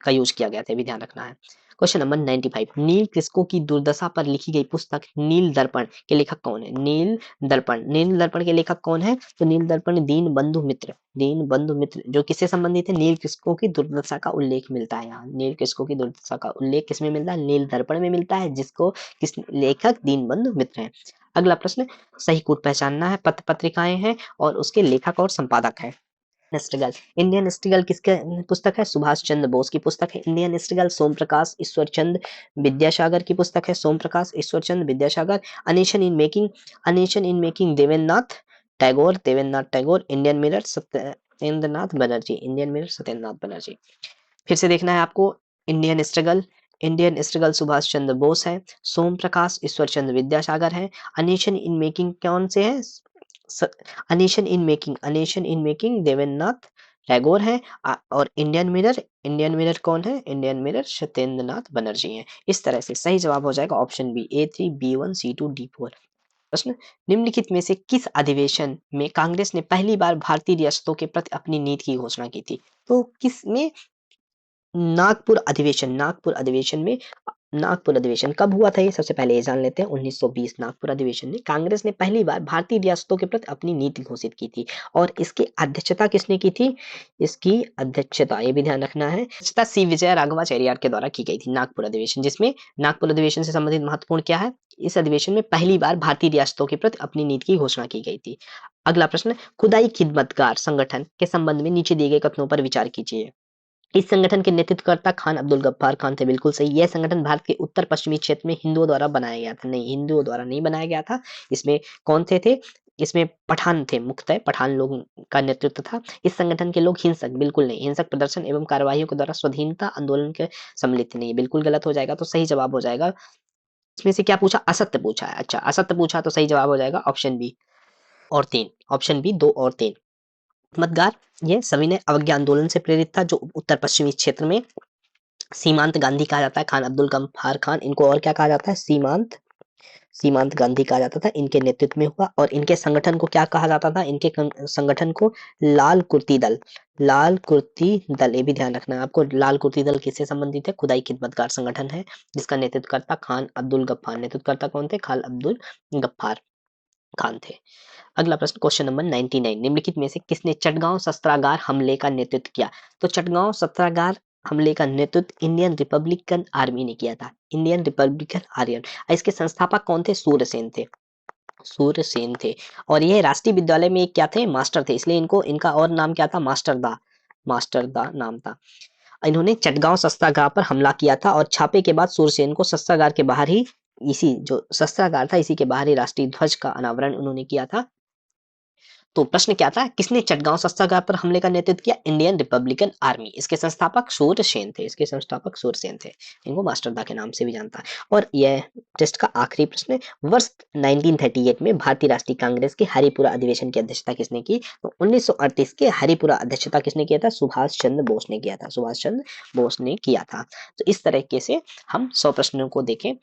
का यूज किया गया था, भी ध्यान रखना है। क्वेश्चन नंबर 95, नील कृषकों की दुर्दशा पर लिखी गई पुस्तक नील दर्पण के लेखक कौन है। नील दर्पण के लेखक कौन है, तो नील दर्पण दीन बंधु मित्र, जो किससे संबंधित है, नील कृषकों की दुर्दशा का उल्लेख मिलता है यहाँ। नील कृषकों की दुर्दशा का उल्लेख किसमें मिलता है, नील दर्पण में मिलता है, जिसको किस लेखक दीन बंधु मित्र है। अगला प्रश्न, सही कूट पहचानना है, पत्र पत्रिकाएं हैं और उसके लेखक और संपादक है। स्ट्रगल, इंडियन स्ट्रगल किसके पुस्तक है, सुभाष चंद्र बोस की पुस्तक है। इंडियन स्ट्रगल सोम प्रकाश ईश्वर चंद्र विद्यासागर की पुस्तक है, Som Prakash Ishwar Chandra Vidyasagar. A nation in making Devendranath Tagore. Indian mirror Satyendranath Banerjee. फिर से देखना है आपको, इंडियन स्ट्रगल सुभाष चंद्र बोस है, सोम प्रकाश ईश्वर चंद्र विद्यासागर है। अनेशन इन मेकिंग कौन से है, अनेशन इन मेकिंग देवेंद्रनाथ टैगोर है। और इंडियन मिरर कौन है, इंडियन मिरर सत्येंद्रनाथ बनर्जी है। इस तरह से सही जवाब हो जाएगा option B, A3 B1 C2 D4। प्रश्न, निम्नलिखित में से किस अधिवेशन में कांग्रेस ने पहली बार भारतीय रियासतों के प्रति अपनी नीति की घोषणा की थी, तो किसमें, नागपुर अधिवेशन कब हुआ था, ये सबसे पहले ये जान लेते हैं। 1920 नागपुर अधिवेशन में कांग्रेस ने पहली बार भारतीय रियासतों के प्रति अपनी नीति घोषित की थी। और इसकी अध्यक्षता किसने की थी, इसकी अध्यक्षता, ये भी ध्यान रखना है, अध्यक्षता सी विजय राघवाचार्य के द्वारा की गई थी नागपुर अधिवेशन। जिसमें नागपुर अधिवेशन से संबंधित महत्वपूर्ण क्या है, इस अधिवेशन में पहली बार भारतीय रियासतों के प्रति अपनी नीति की घोषणा की गई थी। अगला प्रश्न, खुदाई खिदमतगार संगठन के संबंध में नीचे दिए गए कथनों पर विचार कीजिए। इस संगठन के नेतृत्वकर्ता खान अब्दुल गफ्फार खान थे, बिल्कुल सही। यह संगठन भारत के उत्तर पश्चिमी क्षेत्र में हिंदुओं द्वारा बनाया गया था, नहीं, हिंदुओं द्वारा नहीं बनाया गया था। इसमें कौन थे, इसमें पठान थे, मुख्यतः पठान लोगों का नेतृत्व था। इस संगठन के लोग हिंसक, बिल्कुल नहीं, हिंसक प्रदर्शन एवं कार्यवाहियों के द्वारा स्वाधीनता आंदोलन के सम्मिलित नहीं, बिल्कुल गलत हो जाएगा। तो सही जवाब हो जाएगा, इसमें से क्या पूछा, असत्य पूछा है। अच्छा, असत्य पूछा तो सही जवाब हो जाएगा ऑप्शन बी और 3, ऑप्शन बी 2 और 3। मतगार, ये सविनय अवज्ञा आंदोलन से प्रेरित था, जो उत्तर पश्चिमी क्षेत्र में सीमांत गांधी कहा जाता है, खान अब्दुल गफ्फार खान, इनको और क्या कहा जाता है, सीमांत गांधी कहा जाता था, इनके नेतृत्व में हुआ। और इनके संगठन को क्या कहा जाता था, इनके संगठन को लाल कुर्ती दल, ये भी ध्यान रखना है आपको। लाल कुर्ती दल किससे संबंधित है, खुदाई खिदमतगार संगठन है, जिसका नेतृत्वकर्ता खान अब्दुल गफ्फार, नेतृत्वकर्ता कौन थे, खान अब्दुल गफ्फार खान थे। अगला प्रश्न क्वेश्चन नंबर 99, निम्नलिखित में से किसने चटगांव शस्त्रागार हमले का नेतृत्व किया। तो चटगांव शस्त्रागार हमले का नेतृत्व इंडियन रिपब्लिकन आर्मी ने किया था, इंडियन रिपब्लिकन आर्मी। इसके संस्थापक कौन थे, सूर्यसेन थे। और ये राष्ट्रीय विद्यालय में क्या थे, मास्टर थे, इसलिए इनका और नाम क्या था, मास्टर दा नाम था। इन्होंने चटगांव शस्त्रागार पर हमला किया था और छापे के बाद सूरसेन को शस्त्रागार के बाहर ही, इसी जो शस्त्रागार था इसी के बाहर ही राष्ट्रीय ध्वज का अनावरण उन्होंने किया था। तो प्रश्न क्या था, किसने चटगांव सत्याग्रह पर हमले का नेतृत्व किया? Indian Republican army. इसके संस्थापक सूरसेन थे, इसके संस्थापक सूरसेन थे, इनको मास्टरदा के नाम से भी जानता है। और यह टेस्ट का आखिरी प्रश्न है, वर्ष 1938 में भारतीय राष्ट्रीय कांग्रेस के हरिपुरा अधिवेशन की अध्यक्षता किसने की? तो 1938 के हरिपुरा अध्यक्षता किसने किया था? सुभाष चंद्र बोस ने किया था, सुभाष चंद्र बोस ने किया था। तो इस तरीके से हम 100 प्रश्नों को देखें।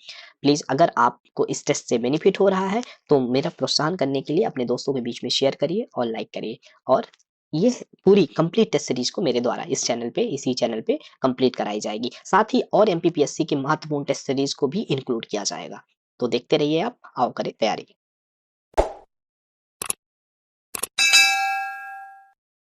प्लीज अगर आपको इस टेस्ट से बेनिफिट हो रहा है तो मेरा प्रोत्साहन करने के लिए अपने दोस्तों के बीच में शेयर करिए और लाइक करिए। और ये पूरी कंप्लीट टेस्ट सीरीज को मेरे द्वारा इस चैनल पे, इसी चैनल पे कंप्लीट कराई जाएगी। साथ ही और एमपीपीएससी की महत्वपूर्ण टेस्ट सीरीज को भी इंक्लूड किया जाएगा। तो देखते रहिए आप, आओ करें तैयारी।